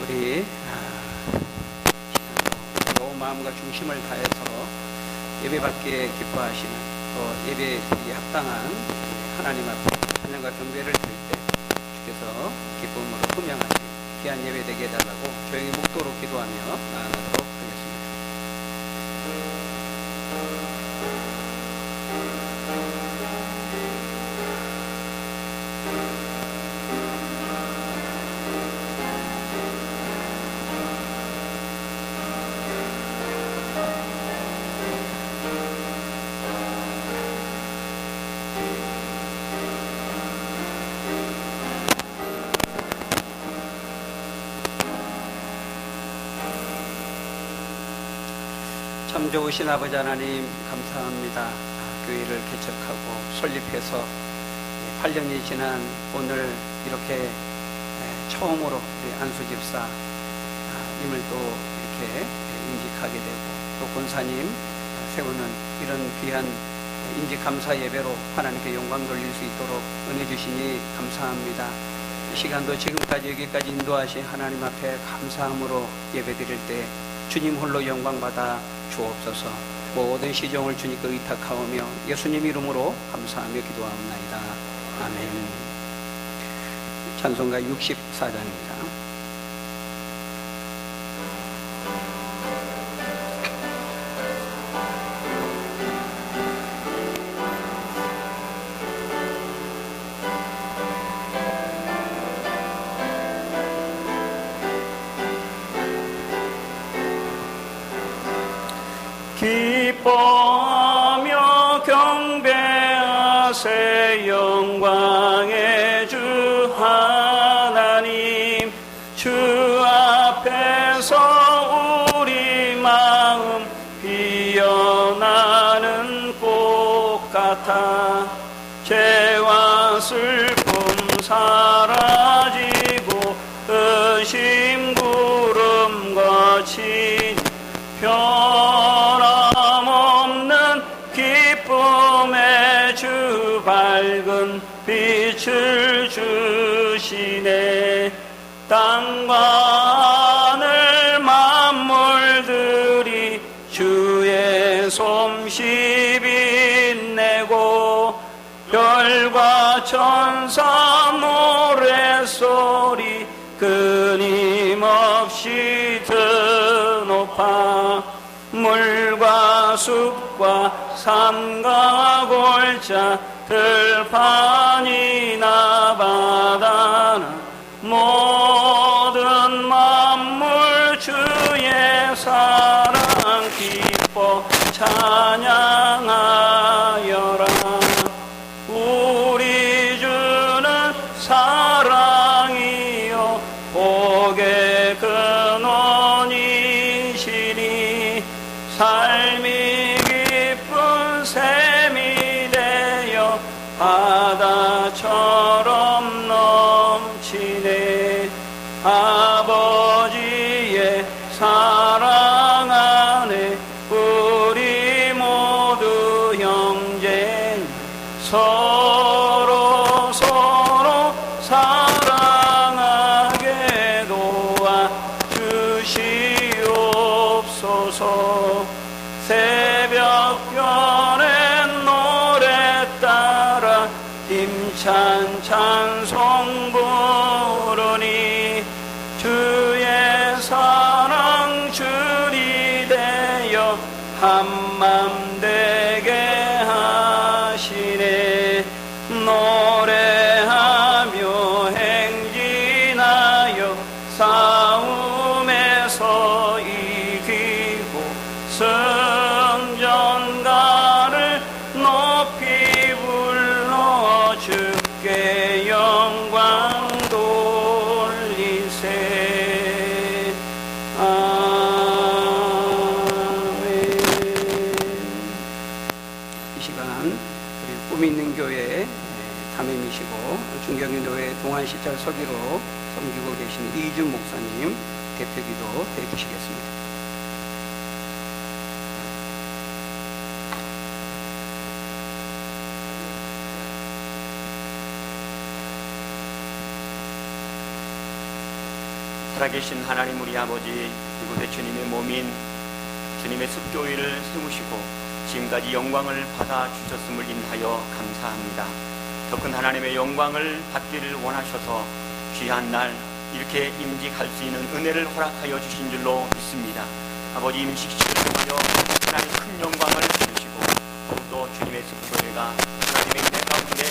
우리 온 마음과 중심을 다해서 예배받기에 기뻐하시는 또 예배에 합당한 하나님 앞에 찬양과 경배를 드릴 때 주께서 기쁨으로 흠양하시고 귀한 예배 되게 해달라고 조용히 묵도록 기도하며 나아가도록 하겠습니다. 참 좋으신 아버지 하나님 감사합니다. 교회를 개척하고 설립해서 8년이 지난 오늘 이렇게 처음으로 우리 안수 집사님을 또 이렇게 임직하게 되고 또 권사님 세우는 이런 귀한 임직 감사 예배로 하나님께 영광 돌릴 수 있도록 은혜 주시니 감사합니다. 이 시간도 지금까지 여기까지 인도하신 하나님 앞에 감사함으로 예배드릴 때 주님 홀로 영광 받아 주옵소서. 모든 시종을 주님께 의탁하오며 예수님 이름으로 감사하며 기도하옵나이다. 아멘. 찬송가 64장입니다. 기뻐하며 경배하세 영광의 주 하나님. 주 앞에서 우리 마음 피어나는 꽃 같아 죄와 슬픔 사라지고 의심 구름같이 변함없는 기쁨의 주 밝은 빛을 주시네. 땅과 하늘 만물들이 주의 솜씨 빛내고 별과 천사 노랫소리 끊임없이 드높아 물과 숲과 산과 골짜 들판이나 바다나 모든 만물 주의 사랑 기뻐 찬양하여라. 우리 주는 사랑이요 복의 근원이시니 삶이 깊은 샘이 되어 바다처럼 넘치네. 아버지의 사랑 안에 우리 모두 형제 서로 사랑하게 도와 주시옵소서. 새벽별의 노래 따라 힘찬 찬송 부르니 주의 사랑 줄이 되어 한맘 되게 하시네. 노래하며 행진하여 싸움에서 이기고 승전가를 높이 불러 주께 영광 돌리세. 아멘. 이 시간 우리 꿈 있는 교회 담임이시고 중경인도회 동안시찰 서기로 섬기고 계신 이준 목사님 대표기도 해주시겠습니다. 살아계신 하나님 우리 아버지, 이곳에 주님의 몸인 주님의 습교회를 세우시고 지금까지 영광을 받아주셨음을 인하여 감사합니다. 더 큰 하나님의 영광을 받기를 원하셔서 귀한 날 이렇게 임직할 수 있는 은혜를 허락하여 주신 줄로 믿습니다. 아버지, 임직식을 통하여 하나님 큰 영광을 주시고 더욱더 주님의 습교회가 하나님의 은혜 가운데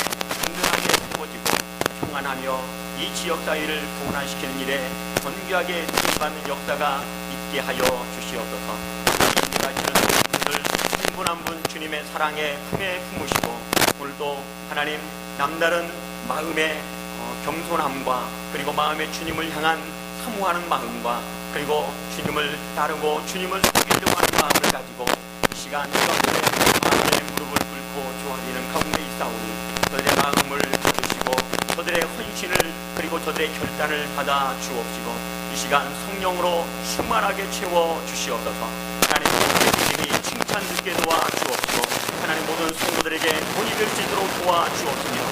든든하게 세워지고 평안하며 이 지역사회를 구원하시키는 일에 건기하게 쓰임받는 역사가 있게 하여 주시옵소서. 임직하시는 분들 한 분 한 분 주님의 사랑에 품에 품으시고 오늘도 하나님 남다른 마음의 겸손함과 그리고 마음의 주님을 향한 사모하는 마음과 그리고 주님을 따르고 주님을 섬기려고 하는 마음을 가지고 이 시간 가운데 마음의 무릎을 꿇고 조아리는 가운데 있사오니 저들의 마음을 받으시고 저들의 헌신을 그리고 저들의 결단을 받아 주옵시고 이 시간 성령으로 충만하게 채워 주시옵소서. 하나님 우리들이 칭찬 듣게 도와 주옵시고 하나님 모든 성도들에게 본이 될 수 있도록 도와 주옵시며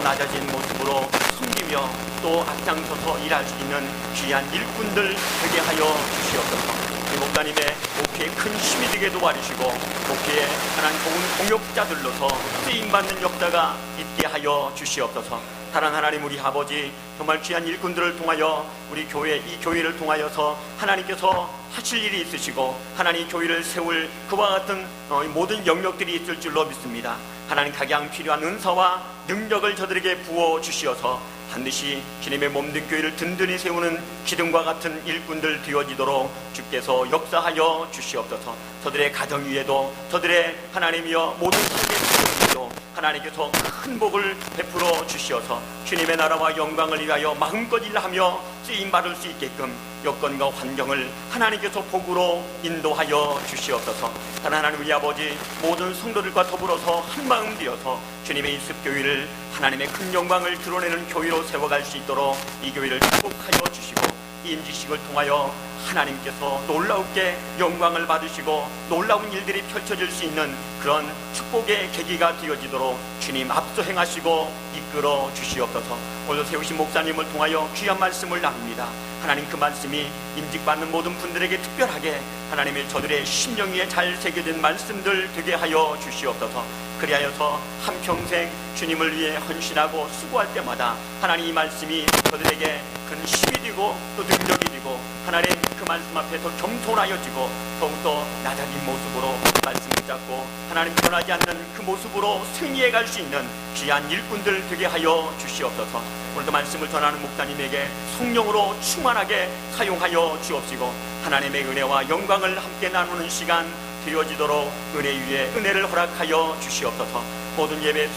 낮아진 모습으로 섬기며 또 앞장서서 일할 수 있는 귀한 일꾼들 되게 하여 주시옵소서. 우리 목사님의 목회에 큰 힘이 되게 도와주시고 목회에 하나님 좋은 동역자들로서 쓰임받는 역사가 있게 하여 주시옵소서. 다른 하나님 우리 아버지, 정말 귀한 일꾼들을 통하여 우리 교회, 이 교회를 통하여서 하나님께서 하실 일이 있으시고 하나님 교회를 세울 그와 같은 모든 영역들이 있을 줄로 믿습니다. 하나님 각양 필요한 은사와 능력을 저들에게 부어 주시어서 반드시 주님의 몸된 교회를 든든히 세우는 기둥과 같은 일꾼들 되어지도록 주께서 역사하여 주시옵소서. 저들의 가정 위에도 저들의 하나님이여 모든 삶의 속에도 하나님께서 큰 복을 베풀어 주시어서 주님의 나라와 영광을 위하여 마음껏 일하며 쓰임받을 수 있게끔 여건과 환경을 하나님께서 복으로 인도하여 주시옵소서. 하나님 우리 아버지, 모든 성도들과 더불어서 한마음 되어서 주님의 습교회를 하나님의 큰 영광을 드러내는 교회로 세워갈 수 있도록 이 교회를 축복하여 주시고 이 임직식을 통하여 하나님께서 놀라우게 영광을 받으시고 놀라운 일들이 펼쳐질 수 있는 그런 축복의 계기가 되어지도록 주님 앞서 행하시고 이끌어 주시옵소서. 오늘 세우신 목사님을 통하여 귀한 말씀을 나눕니다. 하나님 그 말씀이 임직받는 모든 분들에게 특별하게 하나님의 저들의 심령 위에 잘 새겨진 말씀들 되게 하여 주시옵소서. 그리하여서 한평생 주님을 위해 헌신하고 수고할 때마다 하나님 이 말씀이 저들에게 큰 힘이 되고 또 능력이 되고 하나님 그 말씀 앞에 더 겸손하여지고 더욱더 낮아진 모습으로 말씀 붙잡고 하나님 변하지 않는 그 모습으로 승리해 갈 수 있는 귀한 일꾼들 되게 하여 주시옵소서. 오늘도 말씀을 전하는 목사님에게 성령으로 충만하게 사용하여 주옵시고 하나님의 은혜와 영광을 함께 나누는 시간 되어지도록 은혜 위에 은혜를 허락하여 주시옵소서. 모든 예배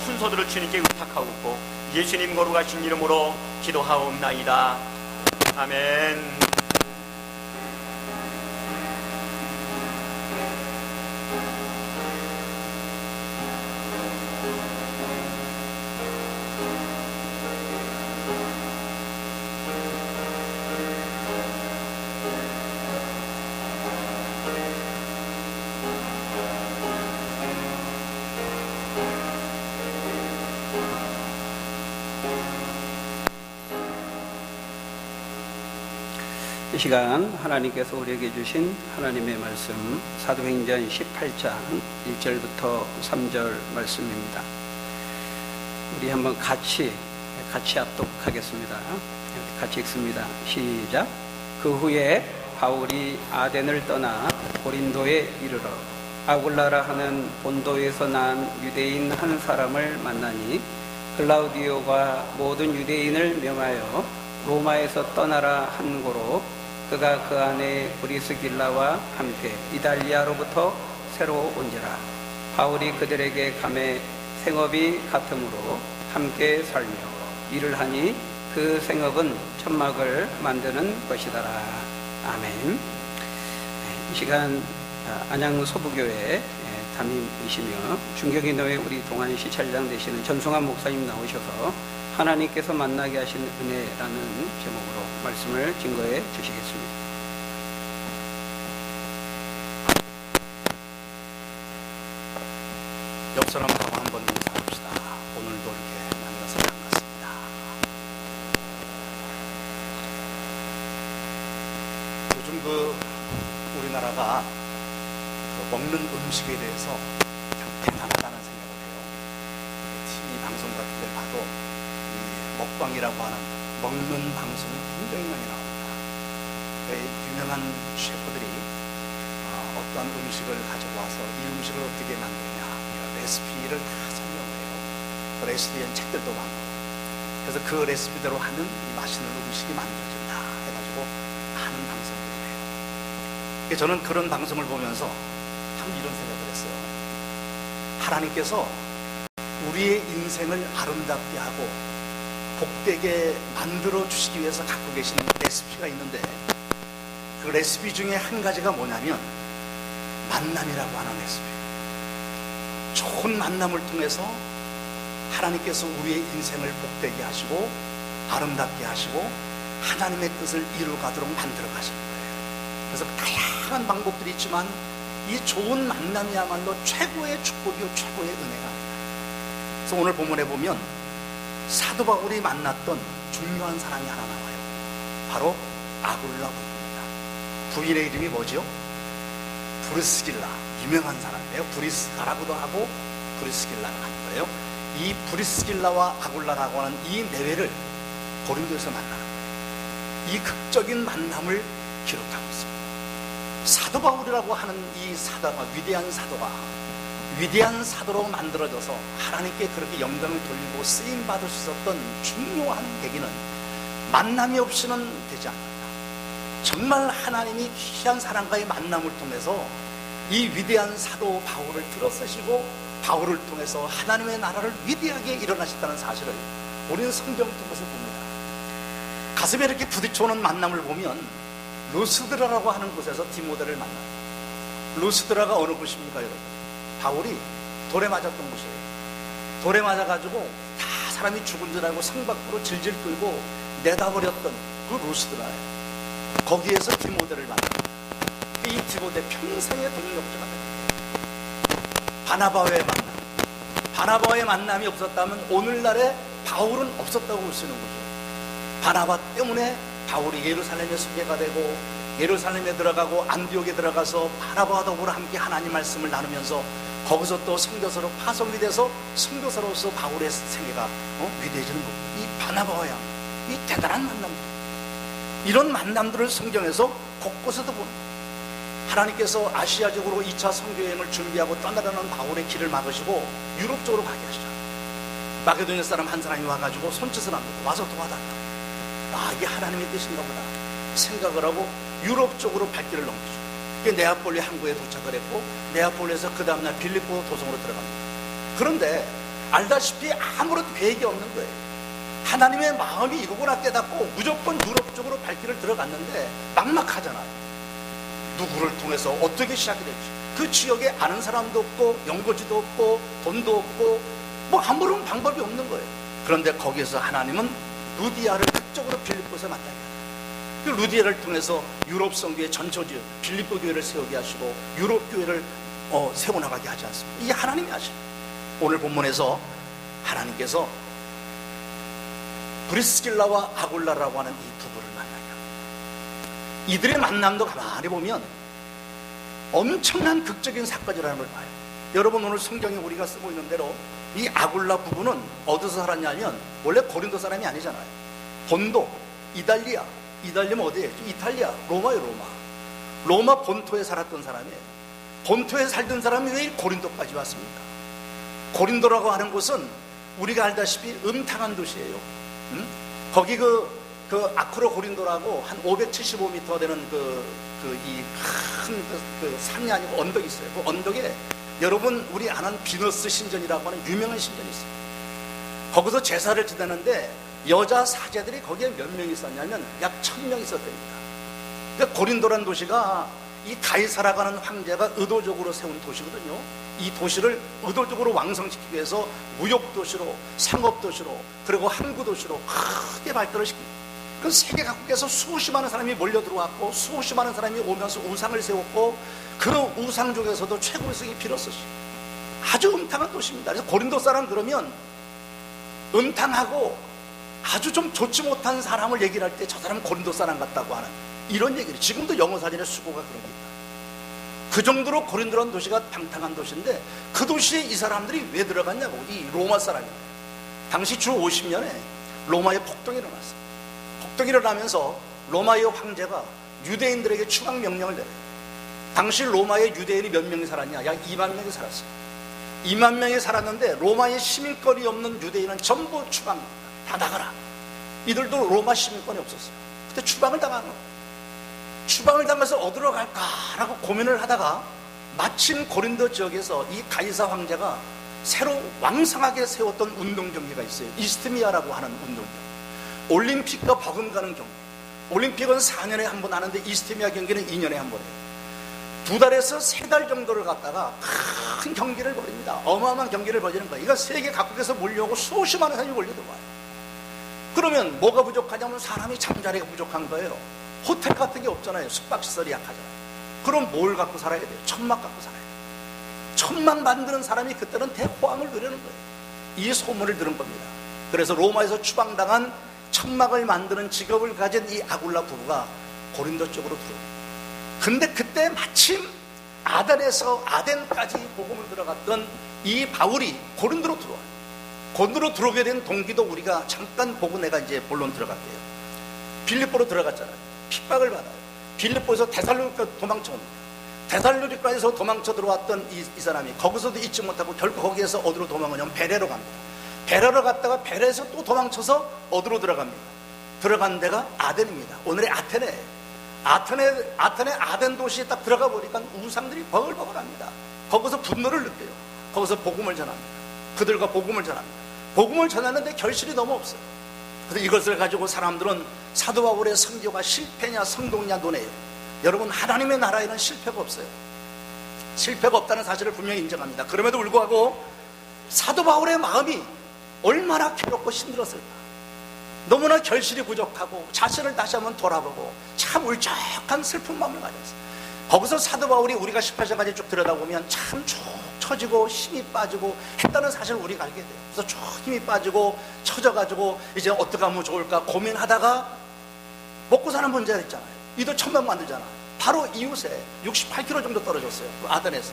순서들을 주님께 의탁하옵고 예수님 거룩하신 이름으로 기도하옵나이다. 아멘. 이 시간 하나님께서 우리에게 주신 하나님의 말씀 사도행전 18장 1절부터 3절 말씀입니다. 우리 한번 같이 합독하겠습니다. 같이 읽습니다. 시작. 그 후에 바울이 아덴을 떠나 고린도에 이르러 아굴라라 하는 본도에서 난 유대인 한 사람을 만나니 클라우디오가 모든 유대인을 명하여 로마에서 떠나라 한 고로 그가 그 안에 브리스길라와 함께 이달리아로부터 새로 온지라. 바울이 그들에게 감에 생업이 같으므로 함께 살며 일을 하니 그 생업은 천막을 만드는 것이더라. 아멘. 이 시간 안양 소부교회 담임이시며 중경인도회 우리 동안 시찰장 되시는 전승환 목사님 나오셔서 하나님께서 만나게 하신 은혜라는 제목으로 말씀을 증거해 주시겠습니다. 옆 사람하고 한번 인사합시다. 오늘도 이렇게 만나서 반갑습니다. 우리나라가 먹는 음식에 대해서 참 대단하다는 생각을 해요. TV 방송 같은 데 봐도 이 먹방이라고 하는 먹는 방송이 굉장히 많이 나옵니다. 유명한 셰프들이 어떠한 음식을 가지고 와서 이 음식을 어떻게 만드냐 레시피를 다 설명을 해요. 그 레시피엔 책들도 많고, 그래서 그 레시피대로 하면 이 맛있는 음식이 만들어진다 해가지고 하는 방송들이에요. 저는 그런 방송을 보면서 참 이런 생각을 했어요. 하나님께서 우리의 인생을 아름답게 하고 복되게 만들어 주시기 위해서 갖고 계신 레시피가 있는데, 그 레시피 중에 한 가지가 뭐냐면 만남이라고 하는 레시피. 좋은 만남을 통해서 하나님께서 우리의 인생을 복되게 하시고 아름답게 하시고 하나님의 뜻을 이루가도록 만들어 가시는 거예요. 그래서 다양한 방법들이 있지만 이 좋은 만남이야말로 최고의 축복이요 최고의 은혜가 아니다. 그래서 오늘 본문에 보면 사도 바울이 만났던 중요한 사람이 하나 나와요. 바로 아굴라 부부입니다. 부인의 이름이 뭐죠? 브리스길라. 유명한 사람이에요. 브리스가라고도 하고 브리스길라라고 하는 거예요. 이 브리스길라와 아굴라라고 하는 이 내외를 고린도에서 만나는 거예요. 이 극적인 만남을 기록하고 있습니다. 사도 바울이라고 하는 이 사도가, 위대한 사도로 만들어져서 하나님께 그렇게 영광을 돌리고 쓰임 받을 수 있었던 중요한 계기는 만남이 없이는 되지 않는다. 정말 하나님이 귀한 사람과의 만남을 통해서 이 위대한 사도 바울을 들어쓰시고 바울을 통해서 하나님의 나라를 위대하게 일어나셨다는 사실을 우리는 성경을 통해서 봅니다. 가슴에 이렇게 부딪혀오는 만남을 보면 루스드라라고 하는 곳에서 디모데를 만납니다. 루스드라가 어느 곳입니까, 여러분? 바울이 돌에 맞았던 곳이에요. 돌에 맞아가지고 다 사람이 죽은 줄 알고 성 밖으로 질질 끌고 내다버렸던 그 루스드라예요. 거기에서 디모데를 만납니다. 이 디모데 평생의 동력자가 됩니다. 바나바와의 만남. 바나바와의 만남이 없었다면 오늘날의 바울은 없었다고 볼 수 있는 거죠. 바나바 때문에 바울이 예루살렘에 소개가 되고 예루살렘에 들어가고 안디옥에 들어가서 바나바와 더불어 함께 하나님 말씀을 나누면서 거기서 또 선교사로 파송이 돼서 선교사로서 바울의 생애가 위대해지는 거고, 이 바나바와의 이 대단한 만남들, 이런 만남들을 성경에서 곳곳에도 봅니다. 하나님께서 아시아 지역으로 2차 선교여행을 준비하고 떠나려는 바울의 길을 막으시고 유럽 쪽으로 가게 하시죠. 마게도니아 사람 한 사람이 와가지고 손짓을 합니다. 와서 도와달라. 이게 하나님의 뜻인가 보다 생각을 하고 유럽 쪽으로 발길을 넘기죠. 네아폴리 항구에 도착을 했고 네아폴리에서 그 다음날 빌립보 도성으로 들어갑니다. 그런데 알다시피 아무런 계획이 없는 거예요. 하나님의 마음이 이거구나 깨닫고 무조건 유럽 쪽으로 발길을 들어갔는데 막막하잖아요. 누구를 통해서 어떻게 시작이 될지, 그 지역에 아는 사람도 없고 연고지도 없고 돈도 없고 뭐 아무런 방법이 없는 거예요. 그런데 거기에서 하나님은 루디아를 극적으로 빌립보에서 만나게 합니다. 그 루디아를 통해서 유럽 선교의 전초지 빌립보 교회를 세우게 하시고 유럽 교회를 세워나가게 하지 않습니까? 이게 하나님이 하십니다. 오늘 본문에서 하나님께서 브리스길라와 아굴라라고 하는 이 부부를 만나게 합니다. 이들의 만남도 가만히 보면 엄청난 극적인 사건이라는 걸 봐요. 여러분, 오늘 성경에 우리가 쓰고 있는 대로 이 아굴라 부부는 어디서 살았냐면 원래 고린도 사람이 아니잖아요. 본도, 이달리면 어디예요? 이탈리아, 로마예요. 로마 본토에 살았던 사람이에요. 본토에 살던 사람이 왜 고린도까지 왔습니까? 고린도라고 하는 곳은 우리가 알다시피 음탕한 도시예요. 거기 그 아크로 고린도라고 한 575m 되는 이 큰 산이 아니고 언덕이 있어요. 그 언덕에 여러분 우리 아는 비너스 신전이라고 하는 유명한 신전이 있어요. 거기서 제사를 지내는데 여자 사제들이 거기에 몇 명 있었냐면 약 1000명 있었답니다. 그러니까 고린도라는 도시가 이 가이사라고 하는 황제가 의도적으로 세운 도시거든요. 이 도시를 의도적으로 왕성시키기 위해서 무역도시로, 상업도시로, 그리고 항구도시로 크게 발달을 시킵니다. 그 세계 각국에서 수십 많은 사람이 몰려 들어왔고 수십 많은 사람이 오면서 우상을 세웠고 그 우상 중에서도 최고의 성이 비로소시 아주 음탕한 도시입니다. 그래서 고린도 사람 그러면 음탕하고 아주 좀 좋지 못한 사람을 얘기를 할 때 저 사람은 고린도 사람 같다고 하는 이런 얘기를 지금도 영어 사전에 수고가 그럽니다. 그 정도로 고린도라는 도시가 방탕한 도시인데 그 도시에 이 사람들이 왜 들어갔냐고. 이 로마 사람이 당시 주 50년에 로마에 폭동이 일어났어요. 폭동이 일어나면서 로마의 황제가 유대인들에게 추방 명령을 내려요. 당시 로마의 유대인이 몇 명이 살았냐? 약 2만 명이 살았어요. 2만 명이 살았는데 로마에 시민권이 없는 유대인은 전부 추방입니다. 다 나가라. 이들도 로마 시민권이 없었어요. 그때 추방을 당하는 거예요. 추방을 당해서 어디로 갈까라고 고민을 하다가 마침 고린도 지역에서 이 가이사 황제가 새로 왕성하게 세웠던 운동 경기가 있어요. 이스트미아라고 하는 운동 경기. 올림픽과 버금가는 경기. 올림픽은 4년에 한 번 하는데 이스트미아 경기는 2년에 한 번 해요. 2달에서 3달 정도를 갖다가 큰 경기를 벌입니다. 어마어마한 경기를 벌이는 거예요. 이거 세계 각국에서 몰려오고 수십만 사람이 몰려들어와요. 그러면 뭐가 부족하냐면 사람이 잠자리가 부족한 거예요. 호텔 같은 게 없잖아요. 숙박시설이 약하잖아요. 그럼 뭘 갖고 살아야 돼요? 천막 갖고 살아야 돼요. 천막 만드는 사람이 그때는 대호황을 누리는 거예요. 이 소문을 들은 겁니다. 그래서 로마에서 추방당한 천막을 만드는 직업을 가진 이 아굴라 부부가 고린도 쪽으로 들어옵니다. 근데 그때 마침 아덴까지 복음을 들어갔던 이 바울이 고린도로 들어와요. 고린도로 들어오게 된 동기도 우리가 잠깐 보고 내가 이제 본론 들어갈게요. 빌립보로 들어갔잖아요. 핍박을 받아요. 빌립보에서 데살로니가 도망쳐옵니다. 데살로니가에서 도망쳐 들어왔던 이 사람이 거기서도 잊지 못하고 결국 거기에서 어디로 도망오냐면 베레로 갑니다. 베레로 갔다가 베레에서 또 도망쳐서 어디로 들어갑니다. 들어간 데가 아덴입니다. 오늘의 아테네예요. 아테네 아덴 도시에 딱 들어가 보니까 우상들이 버글버글합니다. 거기서 분노를 느껴요. 거기서 복음을 전합니다. 그들과 복음을 전합니다. 복음을 전하는데 결실이 너무 없어요. 그래서 이것을 가지고 사람들은 사도 바울의 선교가 실패냐 성공이냐 논해요. 여러분, 하나님의 나라에는 실패가 없어요. 실패가 없다는 사실을 분명히 인정합니다. 그럼에도 불구하고 사도 바울의 마음이 얼마나 괴롭고 힘들었을까. 너무나 결실이 부족하고 자신을 다시 한번 돌아보고 참 울적한 슬픈 마음을 가졌어요. 거기서 사도 바울이 우리가 18절까지 쭉 들여다보면 참 쭉 처지고 힘이 빠지고 했다는 사실을 우리가 알게 돼요. 그래서 쭉 힘이 빠지고 처져가지고 이제 어떻게 하면 좋을까 고민하다가 먹고 사는 문제가 있잖아요. 이도 천막 만들잖아. 바로 이웃에 68km 정도 떨어졌어요. 아덴에서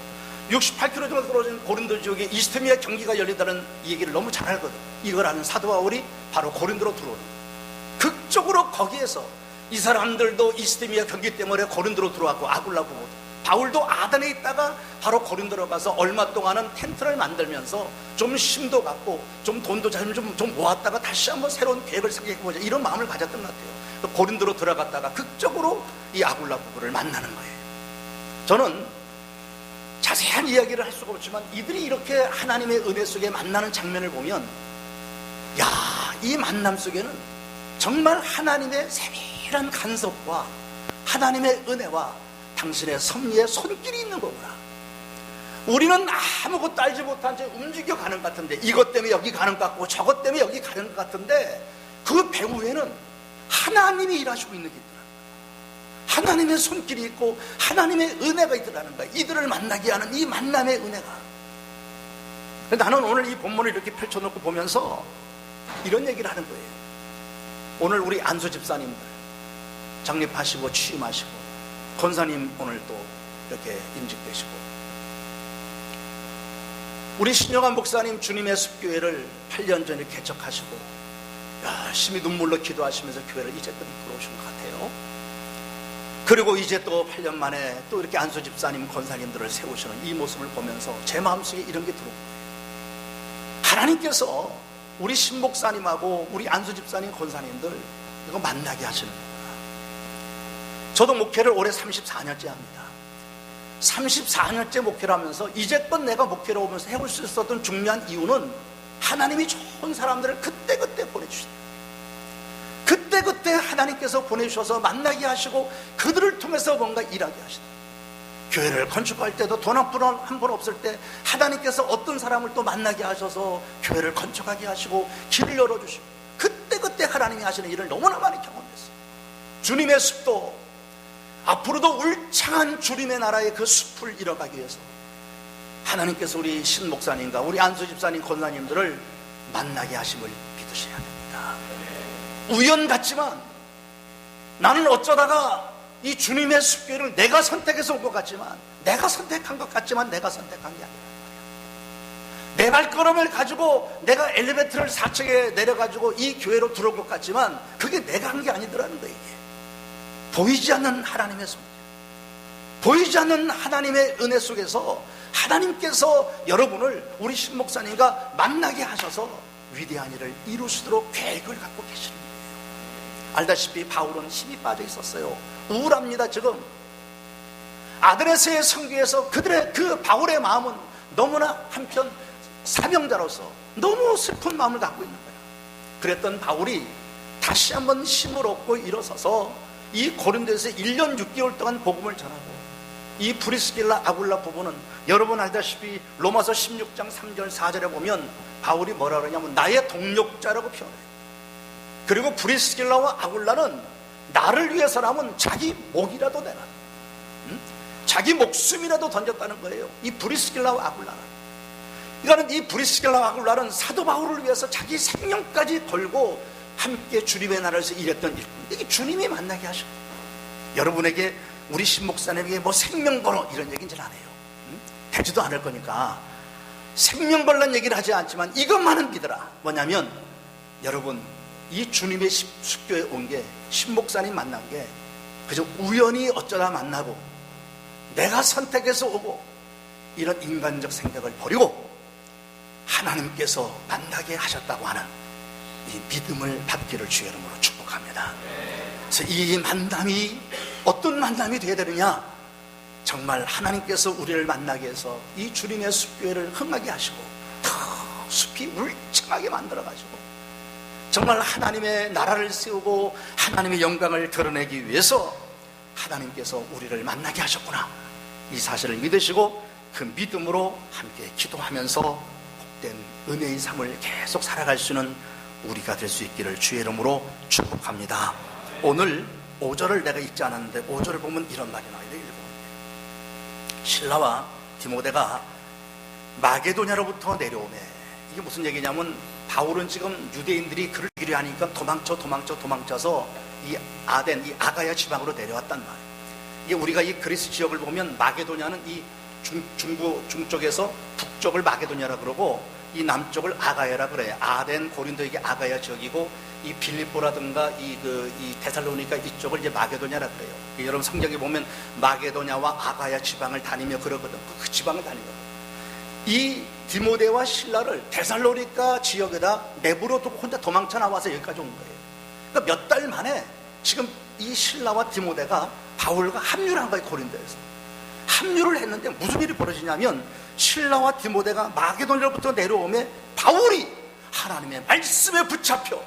68km 정도 떨어진 고린도 지역에 이스트미아 경기가 열린다는 얘기를 너무 잘 알거든. 이걸 아는 사도 바울이 바로 고린도로 들어오는 거예요. 극적으로 거기에서 이 사람들도 이스트미아 경기 때문에 고린도로 들어왔고 아굴라 부부 바울도 아덴에 있다가 바로 고린도로 가서 얼마 동안은 텐트를 만들면서 좀 힘도 갖고 좀 돈도 좀 모았다가 다시 한번 새로운 계획을 생각해보자 이런 마음을 가졌던 것 같아요. 고린도로 들어갔다가 극적으로 이 아굴라 부부를 만나는 거예요. 저는 자세한 이야기를 할 수가 없지만 이들이 이렇게 하나님의 은혜 속에 만나는 장면을 보면 이 만남 속에는 정말 하나님의 세밀한 간섭과 하나님의 은혜와 당신의 섭리의 손길이 있는 거구나. 우리는 아무것도 알지 못한 채 움직여가는 것 같은데 이것 때문에 여기 가는 것 같고 저것 때문에 여기 가는 것 같은데 그 배후에는 하나님이 일하시고 있는 게 있더라. 하나님의 손길이 있고 하나님의 은혜가 있더라는 거야. 이들을 만나게 하는 이 만남의 은혜가. 나는 오늘 이 본문을 이렇게 펼쳐놓고 보면서 이런 얘기를 하는 거예요. 오늘 우리 안수 집사님들 장립하시고 취임하시고 권사님 오늘 또 이렇게 임직되시고 우리 신영환 목사님 주님의 숲교회를 8년 전에 개척하시고 열심히 눈물로 기도하시면서 교회를 이제 또 이끌어오신 것 같아요. 그리고 이제 또 8년 만에 또 이렇게 안수 집사님 권사님들을 세우시는 이 모습을 보면서 제 마음속에 이런 게 들어온 거예요. 하나님께서 우리 신목사님하고 우리 안수 집사님 권사님들 이거 만나게 하시는 거예요. 저도 목회를 올해 34년째 합니다. 34년째 목회를 하면서 이제껏 내가 목회를 오면서 해볼 수 있었던 중요한 이유는 하나님이 좋은 사람들을 그때그때 보내주신다. 그때그때 하나님께서 보내주셔서 만나게 하시고 그들을 통해서 뭔가 일하게 하신다. 교회를 건축할 때도 돈 한 푼 없을 때 하나님께서 어떤 사람을 또 만나게 하셔서 교회를 건축하게 하시고 길을 열어주시고 그때그때 하나님이 하시는 일을 너무나 많이 경험했어요. 주님의 숲도 앞으로도 울창한 주님의 나라의 그 숲을 이뤄가기 위해서 하나님께서 우리 신 목사님과 우리 안수 집사님 권사님들을 만나게 하심을 믿으셔야 됩니다. 우연 같지만 나는 어쩌다가 이 주님의 숲교회를 내가 선택해서 온 것 같지만, 내가 선택한 게 아니라 내 발걸음을 가지고 내가 엘리베이터를 4층에 내려가지고 이 교회로 들어온 것 같지만 그게 내가 한 게 아니더라는 거예요. 이게 보이지 않는 하나님의 손, 보이지 않는 하나님의 은혜 속에서 하나님께서 여러분을 우리 신목사님과 만나게 하셔서 위대한 일을 이루시도록 계획을 갖고 계시는 거예요. 알다시피 바울은 힘이 빠져 있었어요. 우울합니다. 지금 아드레스의 선교에서 그들의 그 바울의 마음은 너무나 한편 사명자로서 너무 슬픈 마음을 갖고 있는 거예요. 그랬던 바울이 다시 한번 힘을 얻고 일어서서 이 고린도에서 1년 6개월 동안 복음을 전하고, 이 브리스길라 아굴라 부부는 여러분 알다시피 로마서 16장 3절 4절에 보면 바울이 뭐라 그러냐면 나의 동력자라고 표현해요. 그리고 브리스길라와 아굴라는 나를 위해서라면 자기 목이라도 내라, 자기 목숨이라도 던졌다는 거예요. 이 브리스길라와 아굴라는. 그러니까 이 브리스길라와 아굴라는 사도 바울을 위해서 자기 생명까지 걸고 함께 주님의 나라에서 일했던 일꾼. 이게 주님이 만나게 하셨고, 여러분에게 우리 신목사님에게 뭐 생명 걸어 이런 얘기는 잘 안 해요. 되지도 않을 거니까 생명 걸란 얘기를 하지 않지만 이것만은 믿어라. 뭐냐면 여러분, 이 주님의 숲교에 온 게, 신목사님 만난 게 그저 우연히 어쩌다 만나고 내가 선택해서 오고 이런 인간적 생각을 버리고 하나님께서 만나게 하셨다고 하는 이 믿음을 받기를 주의 이름으로 축복합니다. 그래서 이 만남이 어떤 만남이 되어야 되느냐, 정말 하나님께서 우리를 만나게 해서 이 주님의 숲교회를 흥하게 하시고 더 숲이 울창하게 만들어가지고 정말 하나님의 나라를 세우고 하나님의 영광을 드러내기 위해서 하나님께서 우리를 만나게 하셨구나, 이 사실을 믿으시고 그 믿음으로 함께 기도하면서 복된 은혜의 삶을 계속 살아갈 수 있는 우리가 될 수 있기를 주의 이름으로 축복합니다. 오늘 5절을 내가 읽지 않았는데 5절을 보면 이런 말이 나와요. 실라와 디모데가 마게도냐로부터 내려오매, 이게 무슨 얘기냐면 바울은 지금 유대인들이 그를 죽이려 하니까 도망쳐서 이 아덴, 이 아가야 지방으로 내려왔단 말이에요. 이게 우리가 이 그리스 지역을 보면 마게도냐는 이 중쪽에서 북쪽을 마게도냐라 그러고 이 남쪽을 아가야라 그래요. 아덴, 고린도 이게 아가야 지역이고, 이 빌립보라든가 이 데살로니가 이쪽을 이제 마게도냐라 그래요. 여러분 성경에 보면 마게도냐와 아가야 지방을 다니며 그러거든. 그 지방을 다니거든. 이 디모데와 실라를 데살로니가 지역에다 내부로 두고 혼자 도망쳐 나와서 여기까지 온 거예요. 그러니까 몇 달 만에 지금 이 실라와 디모데가 바울과 합류를 한 거예요. 고린도에서 합류를 했는데 무슨 일이 벌어지냐면, 실라와 디모데가 마게도냐로부터 내려오며 바울이 하나님의 말씀에 붙잡혀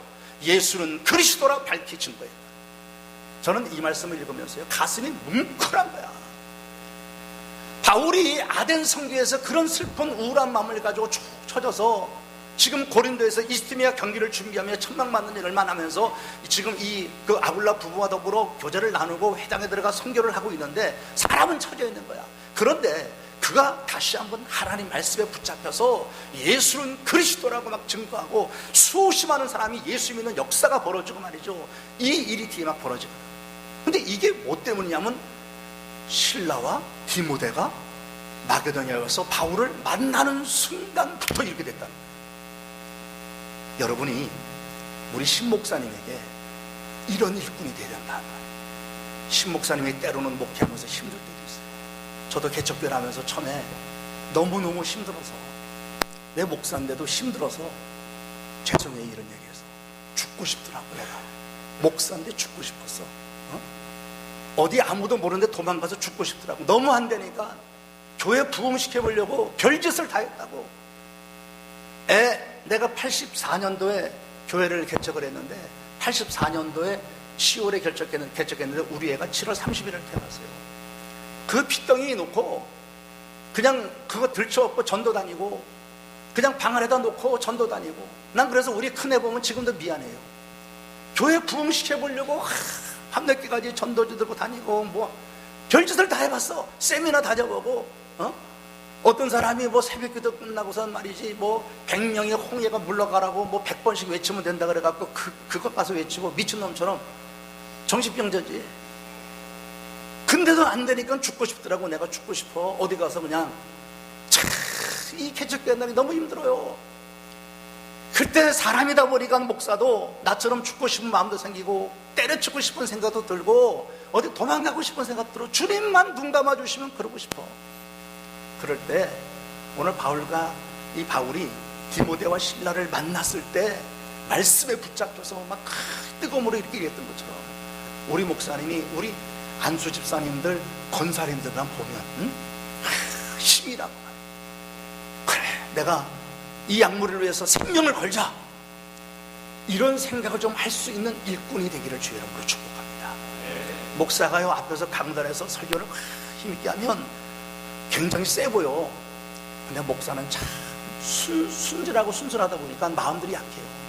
예수는 그리스도라 밝혀진 거예요. 저는 이 말씀을 읽으면서요, 가슴이 뭉클한 거야. 바울이 아덴 성교에서 그런 슬픈 우울한 마음을 가지고 쭉 쳐져서 지금 고린도에서 이스티미아 경기를 준비하며 천막 맞는 일을 하면서 지금 그 아굴라 부부와 더불어 교제를 나누고 회당에 들어가 선교를 하고 있는데 사람은 처져 있는 거야. 그런데 그가 다시 한번 하나님 말씀에 붙잡혀서 예수는 그리스도라고 막 증거하고 수없이 많은 사람이 예수 믿는 역사가 벌어지고 말이죠. 이 일이 뒤에 막 벌어지거든. 근데 이게 뭐 때문이냐면 실라와 디모데가 마게도냐에 와서 바울을 만나는 순간부터 이렇게 됐다는 거예요. 여러분이 우리 신목사님에게 이런 일꾼이 되야 된다는 거예요. 신목사님이 때로는 목회하면서 힘들 때도 있어요. 저도 개척교회를 하면서 처음에 너무너무 힘들어서, 내 목사인데도 힘들어서 죄송해요 이런 얘기해서 죽고 싶더라고. 내가 목사인데 죽고 싶었어. 어디 아무도 모르는데 도망가서 죽고 싶더라고. 너무 안 되니까 교회 부흥시켜보려고 별짓을 다 했다고. 내가 84년도에 교회를 개척을 했는데 84년도에 10월에 개척했는데 우리 애가 7월 30일을 태어났어요. 그 핏덩이 놓고 그냥 그거 들쳐업고 전도 다니고 그냥 방 안에다 놓고 전도 다니고, 난 그래서 우리 큰애 보면 지금도 미안해요. 교회 부흥시켜보려고 밤늦게까지 전도지 들고 다니고 뭐 별짓을 다 해봤어. 세미나 다녀보고 어떤 사람이 뭐 새벽기도 끝나고선 말이지 뭐 100명의 홍해가 물러가라고 뭐 100번씩 외치면 된다 그래갖고 그것 가서 외치고 미친놈처럼 정신병자지. 근데도 안 되니까 죽고 싶더라고. 내가 죽고 싶어. 어디 가서 그냥 이 개척교회 날이 너무 힘들어요. 그때 사람이다 보니까 목사도 나처럼 죽고 싶은 마음도 생기고 때려치고 싶은 생각도 들고 어디 도망가고 싶은 생각도 들어. 주님만 눈 감아주시면 그러고 싶어. 그럴 때 오늘 이 바울이 디모데와 실라를 만났을 때 말씀에 붙잡혀서 막 뜨거움으로 이렇게 얘기했던 것처럼 우리 목사님이 우리 안수 집사님들 권사님들만 보면 힘이라고. 그래, 내가 이 약물을 위해서 생명을 걸자, 이런 생각을 좀 할 수 있는 일꾼이 되기를 주의 이름으로 축복합니다. 목사가요 앞에서 강단에서 설교를 힘있게 하면 굉장히 세 보여. 근데 목사는 참 순진하고 순수하다 보니까 마음들이 약해요.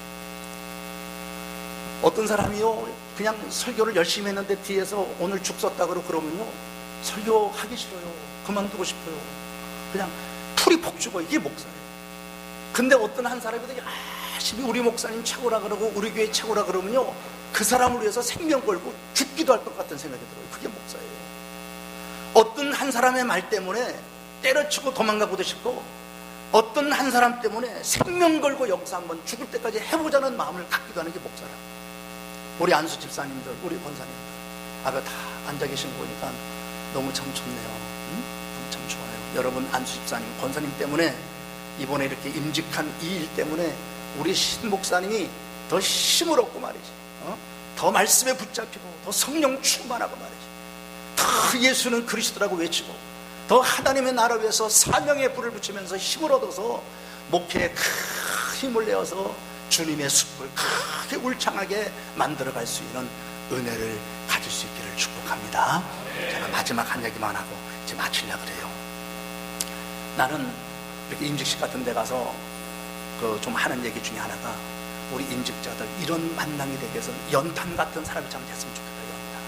어떤 사람이요 그냥 설교를 열심히 했는데 뒤에서 오늘 죽 썼다 그러면요 설교하기 싫어요. 그만두고 싶어요. 그냥 풀이 폭 죽어. 이게 목사예요. 근데 어떤 한 사람이 열심히 우리 목사님 최고라 그러고 우리 교회 최고라 그러면요 그 사람을 위해서 생명 걸고 죽기도 할 것 같은 생각이 들어요. 그게 목사예요. 어떤 한 사람의 말 때문에 때려치고 도망가고도 싶고 어떤 한 사람 때문에 생명 걸고 역사 한번 죽을 때까지 해보자는 마음을 갖기도 하는 게 목사라. 우리 안수 집사님들, 우리 권사님들 앞에 다 앉아 계신 거 보니까 너무 참 좋네요. 너무 참 좋아요. 여러분 안수 집사님, 권사님 때문에 이번에 이렇게 임직한 이 일 때문에 우리 신 목사님이 더 힘을 얻고 말이지, 더 말씀에 붙잡히고 더 성령 충만하고 말이지, 더 예수는 그리스도라고 외치고 더 하나님의 나라 위해서 사명의 불을 붙이면서 힘을 얻어서 목회에 큰 힘을 내어서 주님의 숲을 크게 울창하게 만들어갈 수 있는 은혜를 가질 수 있기를 축복합니다. 제가 마지막 한 얘기만 하고 이제 마치려고 그래요. 나는 이렇게 임직식 같은 데 가서 좀 하는 얘기 중에 하나가 우리 임직자들 이런 만남이 되기 위해서는 연탄 같은 사람이 참 됐으면 좋겠다. 연탄.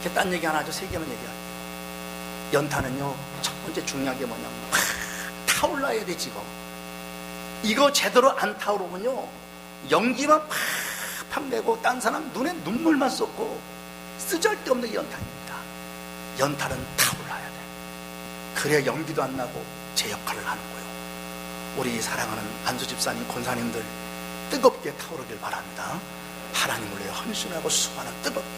이렇게 딴 얘기 하나 하죠. 세 개만 얘기할게요. 연탄은요 첫 번째 중요한 게 뭐냐면 타올라야 돼. 이거 제대로 안 타오르면요 연기만 팍팍 내고 딴 사람 눈에 눈물만 쏟고 쓰잘데없는 게 연탄입니다. 연탄은 타올라야 돼. 그래야 연기도 안 나고 제 역할을 하는 거예요. 우리 사랑하는 안수 집사님, 권사님들 뜨겁게 타오르길 바랍니다. 하나님을 위해 헌신하고 수고하는 뜨겁게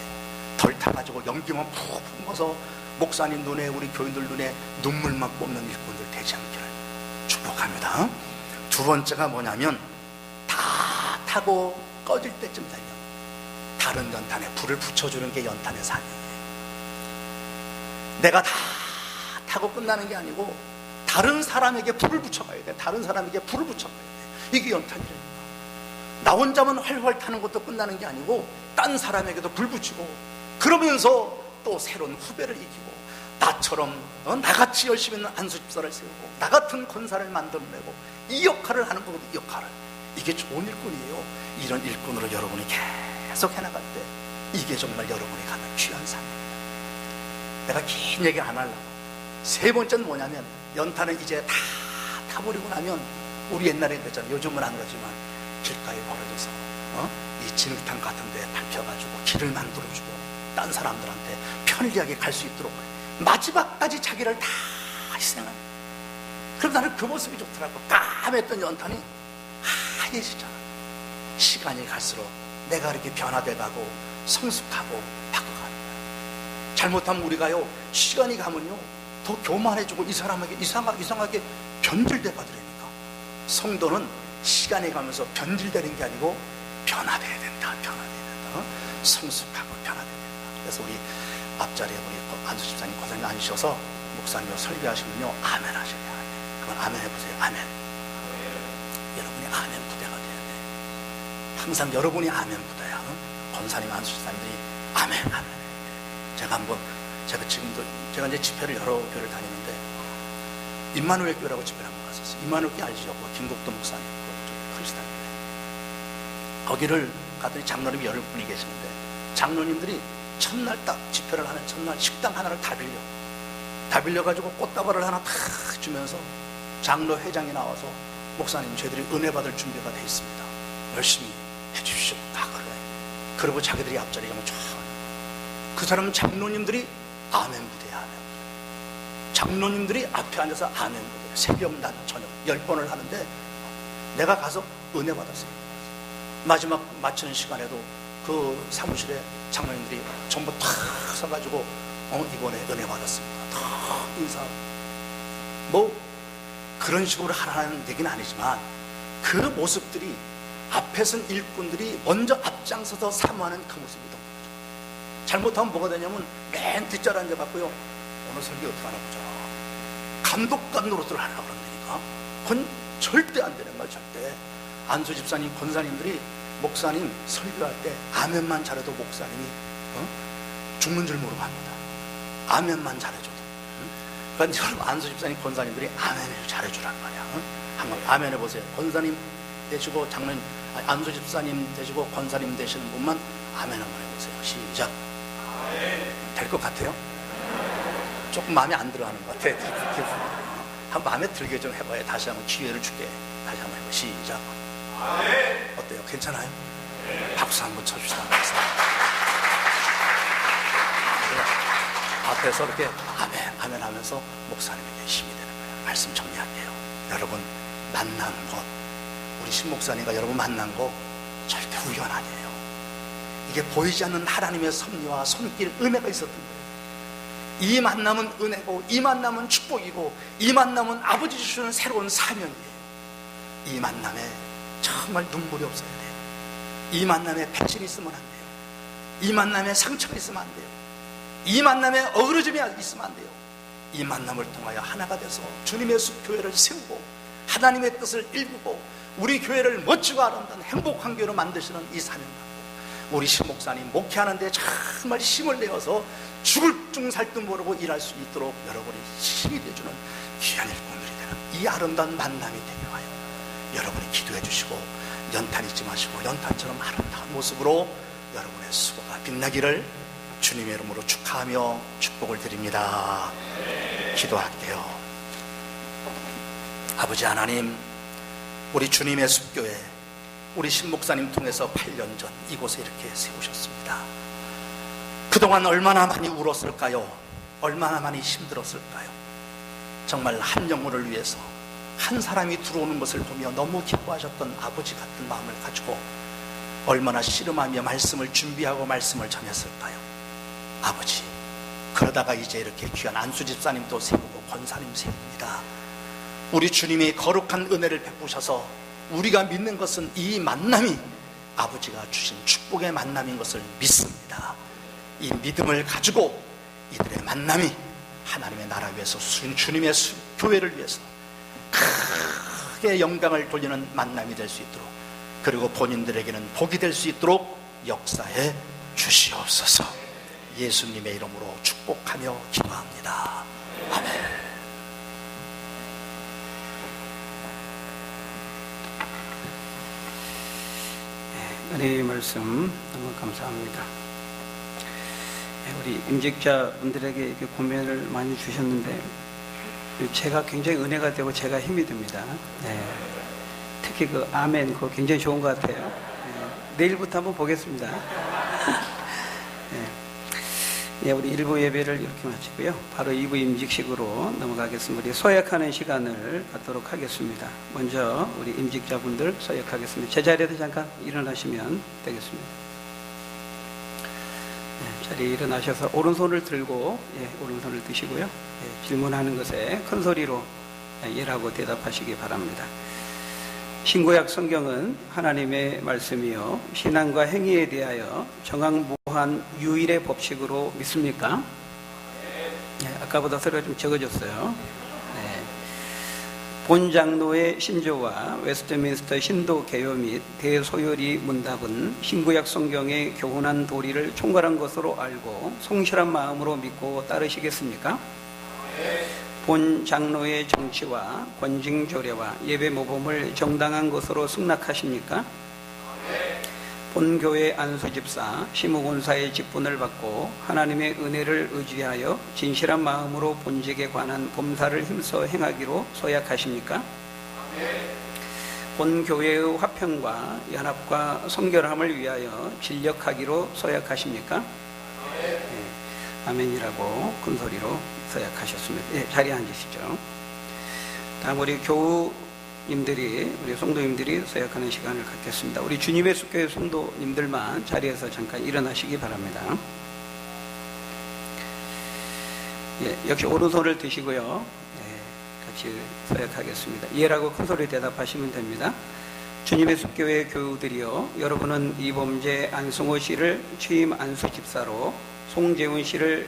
덜 타가지고 연기만 푹 뿜어서 목사님 눈에 우리 교인들 눈에 눈물만 뿜는 일꾼들 되지 않기를 축복합니다. 두 번째가 뭐냐면 다 타고 꺼질 때쯤 되면 다른 연탄에 불을 붙여주는 게 연탄의 사명이에요. 내가 다 타고 끝나는 게 아니고 다른 사람에게 불을 붙여가야 돼. 다른 사람에게 불을 붙여가야 돼. 이게 연탄이라니까. 나 혼자만 활활 타는 것도 끝나는 게 아니고 딴 사람에게도 불 붙이고 그러면서 또 새로운 후배를 이기고 나처럼 나같이 열심히 있는 안수 집사를 세우고 나 같은 권사를 만들어내고 이 역할을 하는 거거든요. 이 역할을. 이게 좋은 일꾼이에요. 이런 일꾼으로 여러분이 계속 해나갈 때 이게 정말 여러분이 가는 귀한 삶입니다. 내가 긴 얘기 안 하려고. 세 번째는 뭐냐면 연탄은 이제 다 타버리고 나면 우리 옛날에 그랬잖아요. 요즘은 안 그러지만 길가에 버려져서 이 진흙탕 같은 데 밟혀가지고 길을 만들어주고 딴 사람들한테 편리하게 갈 수 있도록 마지막까지 자기를 다 희생하는. 그럼 나는 그 모습이 좋더라고. 까맸던 연탄이 하얘지잖아. 시간이 갈수록 내가 이렇게 변화돼가고 성숙하고 바꿔가는 거야. 잘못하면 우리가요 시간이 가면요 더 교만해지고 이 사람에게 이상하게 변질돼 가더라니까. 성도는 시간이 가면서 변질되는 게 아니고 변화돼야 된다. 성숙하고 변화돼야 된다. 그래서 우리 앞자리에 우리 안수 집사님, 권사님 앉으셔서 목사님이 설교하시면요 아멘 하셔야 돼요. 그럼 아멘 해보세요. 아멘. 여러분이 아멘 부대가 돼야 돼. 항상 여러분이 아멘 부대야. 권사님, 안수 집사님들이 아멘. 제가 이제 집회를 여러 교회를 다니는데 임마누엘 교회라고 집회를 한번 갔었어요. 임마누엘 교회 알죠? 김국도 목사님 크리스찬인데 거기를 갔더니 장로님이 10분이 계시는데 장로님들이 첫날 딱 집회를 하는 첫날 식당 하나를 다 빌려가지고 꽃다발을 하나 탁 주면서 장로 회장이 나와서 목사님 저희들이 은혜 받을 준비가 돼 있습니다. 열심히 해주십시오. 다 그래. 그리고 자기들이 앞자리에 가면 쫙 그 사람 장로님들이 아멘 부대야, 아멘. 장로님들이 앞에 앉아서 아멘 부대. 새벽, 낮, 저녁 10번을 하는데 내가 가서 은혜 받았어요. 마지막 마치는 시간에도 그 사무실에 장로님들이 전부 탁 서가지고 이번에 은혜 받았습니다. 탁 인사하고. 뭐 그런 식으로 하라는 얘기는 아니지만 그 모습들이 앞에 선 일꾼들이 먼저 앞장서서 사모하는 그 모습이 더 잘못하면 뭐가 되냐면 맨 뒷자리 앉아갖고요, 오늘 설교 어떻게 하나 보자, 감독관 노릇을 하려고 그런다니까. 그건 절대 안 되는 거야. 절대. 안수 집사님, 권사님들이 목사님 설교할 때 아멘만 잘해도 목사님이 죽는 줄 모르고 합니다. 아멘만 잘해줘도. 그러니까 여러분, 안수 집사님, 권사님들이 아멘을 잘해주란 말이야. 한번 아멘 해보세요. 권사님 되시고 장로님, 안수 집사님 되시고 권사님 되시는 분만 아멘 한번 해보세요. 시작. 될 것 같아요? 조금 마음에 안 들어하는 것 같아. 한 마음에 들게 좀 해봐요. 다시 한번 기회를 줄게. 다시 한번 해봐. 시작. 어때요? 괜찮아요? 박수 한번 쳐주시다. 앞에서 이렇게 아멘, 아멘 하면서 목사님에게 힘이 되는 거예요. 말씀 정리할게요. 여러분, 만난 것, 우리 신목사님과 여러분 만난 거 절대 우연 아니에요. 이게 보이지 않는 하나님의 섭리와 손길, 은혜가 있었던 거예요. 이 만남은 은혜고, 이 만남은 축복이고, 이 만남은 아버지 주시는 새로운 사명이에요. 이 만남에 정말 눈물이 없어야 돼요. 이 만남에 배신이 있으면 안 돼요. 이 만남에 상처가 있으면 안 돼요. 이 만남에 어그러짐이 있으면 안 돼요. 이 만남을 통하여 하나가 돼서 주님의 숲 교회를 세우고 하나님의 뜻을 일구고 우리 교회를 멋지고 아름다운 행복한 교회로 만드시는 이 사명감, 우리 신목사님 목회하는데 정말 힘을 내어서 죽을 중 살 듯 모르고 일할 수 있도록 여러분이 힘이 되어주는 귀한 일꾼들이 되는 이 아름다운 만남이 되게 하여 여러분이 기도해 주시고 연탄 잊지 마시고 연탄처럼 아름다운 모습으로 여러분의 수고가 빛나기를 주님의 이름으로 축하하며 축복을 드립니다. 기도할게요. 아버지 하나님, 우리 주님의 숲교회, 우리 신목사님 통해서 8년 전 이곳에 이렇게 세우셨습니다. 그동안 얼마나 많이 울었을까요? 얼마나 많이 힘들었을까요? 정말 한 영혼을 위해서 한 사람이 들어오는 것을 보며 너무 기뻐하셨던 아버지 같은 마음을 가지고 얼마나 씨름하며 말씀을 준비하고 말씀을 전했을까요? 아버지, 그러다가 이제 이렇게 귀한 안수 집사님도 세우고 권사님 세웁니다. 우리 주님이 거룩한 은혜를 베푸셔서 우리가 믿는 것은 이 만남이 아버지가 주신 축복의 만남인 것을 믿습니다. 이 믿음을 가지고 이들의 만남이 하나님의 나라 위해서 주님의 교회를 위해서 크게 영광을 돌리는 만남이 될 수 있도록, 그리고 본인들에게는 복이 될 수 있도록 역사해 주시옵소서. 예수님의 이름으로 축복하며 기도합니다. 아멘. 은혜의 말씀 너무 감사합니다. 우리 임직자분들에게 이렇게 고면을 많이 주셨는데 제가 굉장히 은혜가 되고 제가 힘이 됩니다. 특히 그 아멘 그거 굉장히 좋은 것 같아요. 내일부터 한번 보겠습니다. 우리 1부 예배를 이렇게 마치고요. 바로 2부 임직식으로 넘어가겠습니다. 우리 서약하는 시간을 갖도록 하겠습니다. 먼저 우리 임직자분들 서약하겠습니다. 제자리에서 잠깐 일어나시면 되겠습니다. 자리에 일어나셔서 오른손을 들고 오른손을 드시고요. 질문하는 것에 큰 소리로 예라고 대답하시기 바랍니다. 신구약 성경은 하나님의 말씀이요 신앙과 행위에 대하여 정황무한 유일의 법칙으로 믿습니까? 아까보다 소리가 좀 적어졌어요. 본 장로의 신조와 웨스트민스터 신도 개요 및 대소요리 문답은 신구약 성경의 교훈한 도리를 총괄한 것으로 알고 성실한 마음으로 믿고 따르시겠습니까? 본 장로의 정치와 권징 조례와 예배 모범을 정당한 것으로 승낙하십니까? 본 교회 안수 집사, 시무권사의 직분을 받고 하나님의 은혜를 의지하여 진실한 마음으로 본직에 관한 범사를 힘써 행하기로 서약하십니까? 본 교회의 화평과 연합과 성결함을 위하여 진력하기로 서약하십니까? 아멘이라고 큰 소리로 서약하셨습니다. 예, 자리에 앉으시죠. 다음 우리 교우님들이, 우리 성도님들이 서약하는 시간을 갖겠습니다. 우리 주님의 숲교회 성도님들만 자리에서 잠깐 일어나시기 바랍니다. 예, 역시 오른손을 드시고요. 예, 같이 서약하겠습니다. 예라고 큰 소리 대답하시면 됩니다. 주님의 숲교회 교우들이요, 여러분은 이범재 안승호 씨를 취임 안수 집사로, 송재훈 씨를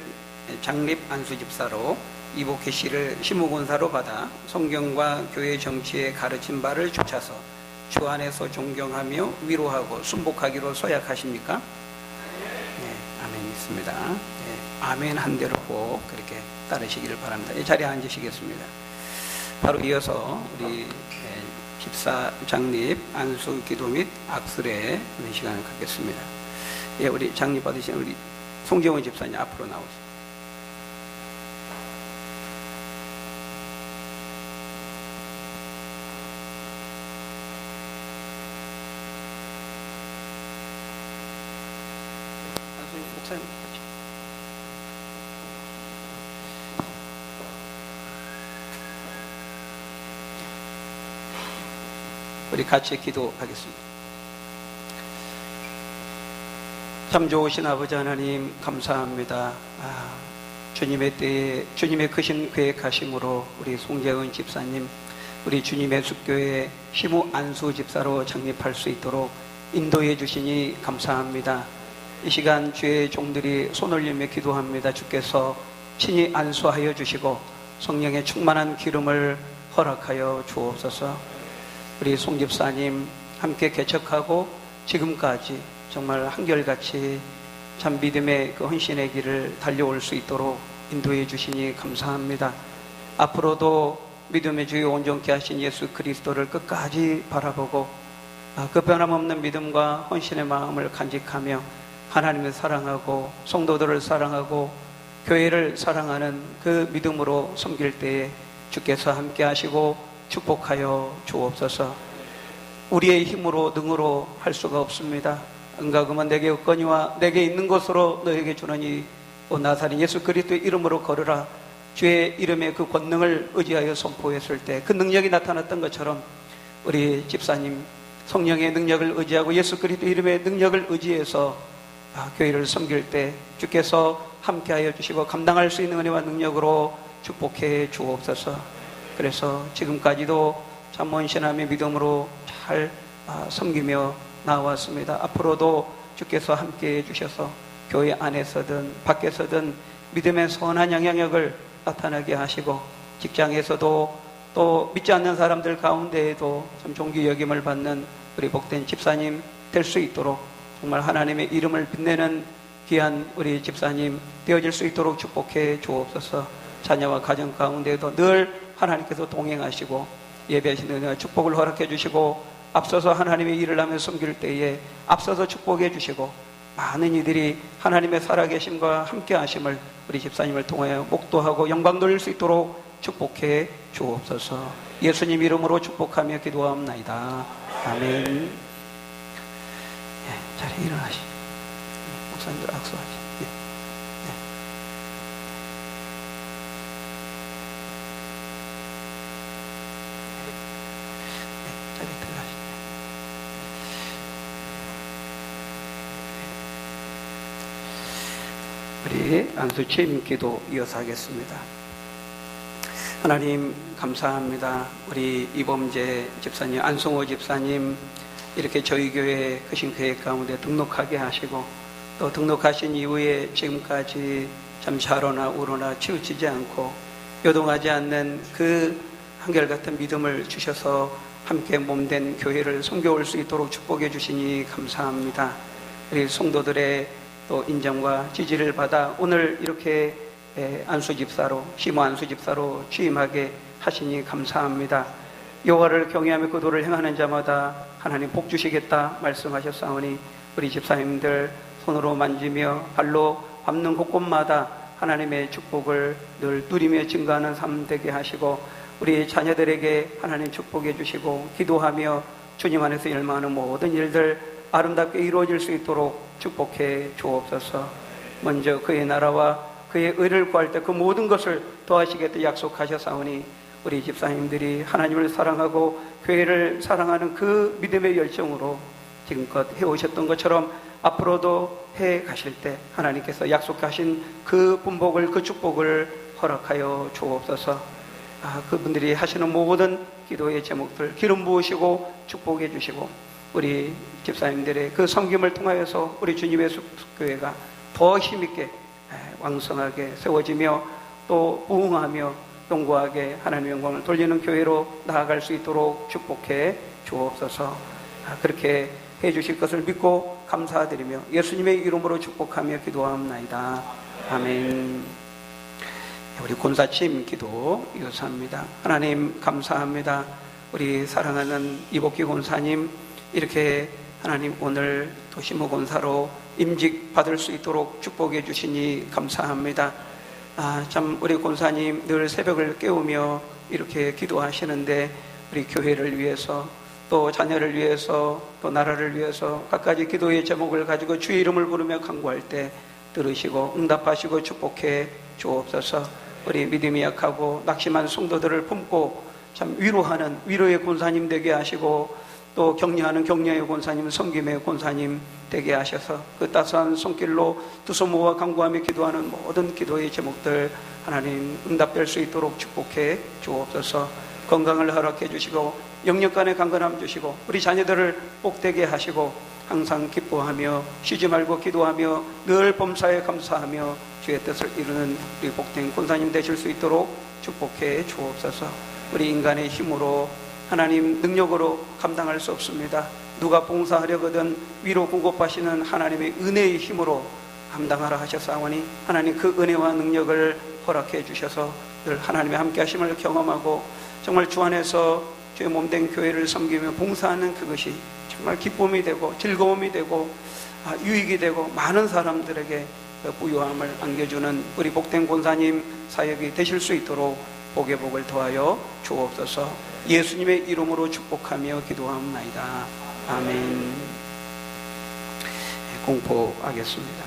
장립 안수 집사로, 이복희 씨를 시무권사로 받아 성경과 교회 정치에 가르친 바를 쫓아서 주 안에서 존경하며 위로하고 순복하기로 서약하십니까? 네, 아멘 있습니다. 네, 아멘 한 대로 꼭 그렇게 따르시기를 바랍니다. 이 자리에 앉으시겠습니다. 바로 이어서 우리 집사 장립 안수 기도 및 악술의 시간을 갖겠습니다. 예, 우리 장립 받으신 우리 송재원 집사님 앞으로 나오시죠. 목사님 같이. 우리 같이 기도하겠습니다. 참 좋으신 아버지 하나님 감사합니다. 주님의 때에 주님의 크신 계획하심으로 우리 송재은 집사님, 우리 주님의 숲교회 시무 안수 집사로 창립할 수 있도록 인도해 주시니 감사합니다. 이 시간 주의 종들이 손 올리며 기도합니다. 주께서 친히 안수하여 주시고 성령의 충만한 기름을 허락하여 주옵소서. 우리 송 집사님 함께 개척하고 지금까지 정말 한결같이 참 믿음의 그 헌신의 길을 달려올 수 있도록 인도해 주시니 감사합니다. 앞으로도 믿음의 주요 온전케 하신 예수 그리스도를 끝까지 바라보고 그 변함없는 믿음과 헌신의 마음을 간직하며 하나님을 사랑하고 성도들을 사랑하고 교회를 사랑하는 그 믿음으로 섬길 때에 주께서 함께 하시고 축복하여 주옵소서. 우리의 힘으로 능으로 할 수가 없습니다. 은가금은 내게 없거니와 내게 있는 것으로 너에게 주노니 오 나사렛 예수 그리스도의 이름으로 걸으라. 주의 이름의 그 권능을 의지하여 선포했을 때 그 능력이 나타났던 것처럼 우리 집사님 성령의 능력을 의지하고 예수 그리스도 이름의 능력을 의지해서 교회를 섬길 때 주께서 함께하여 주시고 감당할 수 있는 은혜와 능력으로 축복해 주옵소서. 그래서 지금까지도 참 헌신함의 믿음으로 잘 섬기며 나왔습니다. 앞으로도 주께서 함께해 주셔서 교회 안에서든 밖에서든 믿음의 선한 영향력을 나타나게 하시고 직장에서도 또 믿지 않는 사람들 가운데에도 참 존귀 여김을 받는 우리 복된 집사님 될 수 있도록 정말 하나님의 이름을 빛내는 귀한 우리 집사님 되어질 수 있도록 축복해 주옵소서. 자녀와 가정 가운데에도 늘 하나님께서 동행하시고 예배하시는 은혜와 축복을 허락해 주시고 앞서서 하나님의 일을 하며 섬길 때에 앞서서 축복해 주시고 많은 이들이 하나님의 살아계심과 함께 하심을 우리 집사님을 통하여 목도하고 영광 돌릴 수 있도록 축복해 주옵소서. 예수님 이름으로 축복하며 기도하옵나이다. 아멘. 자리에 일어나시죠. 목사님들 악수하시죠. 자리에 들어가시죠. 우리 안수 취임 기도 이어서 하겠습니다. 하나님 감사합니다. 우리 이범재 집사님, 안성호 집사님 이렇게 저희 교회 크신 계획 가운데 등록하게 하시고 또 등록하신 이후에 지금까지 참 좌로나 우로나 치우치지 않고 요동하지 않는 그 한결같은 믿음을 주셔서 함께 몸된 교회를 섬겨올 수 있도록 축복해 주시니 감사합니다. 우리 성도들의 또 인정과 지지를 받아 오늘 이렇게 안수집사로 시무 안수집사로 취임하게 하시니 감사합니다. 여호와를 경외하며 그 도를 행하는 자마다 하나님 복 주시겠다 말씀하셨사오니 우리 집사님들 손으로 만지며 발로 밟는 곳곳마다 하나님의 축복을 늘 누리며 증거하는 삶 되게 하시고 우리 자녀들에게 하나님 축복해 주시고 기도하며 주님 안에서 열망하는 모든 일들 아름답게 이루어질 수 있도록 축복해 주옵소서. 먼저 그의 나라와 그의 의를 구할 때 그 모든 것을 더하시겠다 약속하셨사오니 우리 집사님들이 하나님을 사랑하고 교회를 사랑하는 그 믿음의 열정으로 지금껏 해오셨던 것처럼 앞으로도 해 가실 때 하나님께서 약속하신 그 분복을, 그 축복을 허락하여 주옵소서. 그분들이 하시는 모든 기도의 제목들 기름 부으시고 축복해 주시고 우리 집사님들의 그 섬김을 통하여서 우리 주님의 교회가 더 힘있게 왕성하게 세워지며 또 부흥하며 영구하게 하나님의 영광을 돌리는 교회로 나아갈 수 있도록 축복해 주옵소서. 그렇게 해주실 것을 믿고 감사드리며 예수님의 이름으로 축복하며 기도하옵나이다. 아멘. 우리 권사님 기도 이어서합니다. 하나님 감사합니다. 우리 사랑하는 이복기 권사님 이렇게 하나님 오늘 도시모 권사로 임직 받을 수 있도록 축복해 주시니 감사합니다. 참 우리 권사님 늘 새벽을 깨우며 이렇게 기도하시는데 우리 교회를 위해서 또 자녀를 위해서 또 나라를 위해서 갖가지 기도의 제목을 가지고 주의 이름을 부르며 간구할 때 들으시고 응답하시고 축복해 주옵소서. 우리 믿음이 약하고 낙심한 성도들을 품고 참 위로하는 위로의 권사님 되게 하시고 또 격려하는 격려의 권사님, 섬김의 권사님 되게 하셔서 그 따스한 손길로 두 손 모아 간구하며 기도하는 모든 기도의 제목들 하나님 응답될 수 있도록 축복해 주옵소서. 건강을 허락해 주시고 영육간의 강건함 주시고 우리 자녀들을 복되게 하시고 항상 기뻐하며 쉬지 말고 기도하며 늘 범사에 감사하며 주의 뜻을 이루는 우리 복된 권사님 되실 수 있도록 축복해 주옵소서. 우리 인간의 힘으로 하나님 능력으로 감당할 수 없습니다. 누가 봉사하려거든 위로 공급하시는 하나님의 은혜의 힘으로 감당하라 하셨사오니 하나님 그 은혜와 능력을 허락해 주셔서 늘 하나님의 함께 하심을 경험하고 정말 주 안에서 주의 몸된 교회를 섬기며 봉사하는 그것이 정말 기쁨이 되고 즐거움이 되고 유익이 되고 많은 사람들에게 부유함을 안겨주는 우리 복된 권사님 사역이 되실 수 있도록 복의 복을 더하여 주옵소서. 예수님의 이름으로 축복하며 기도하옵나이다. 아멘. 공포하겠습니다.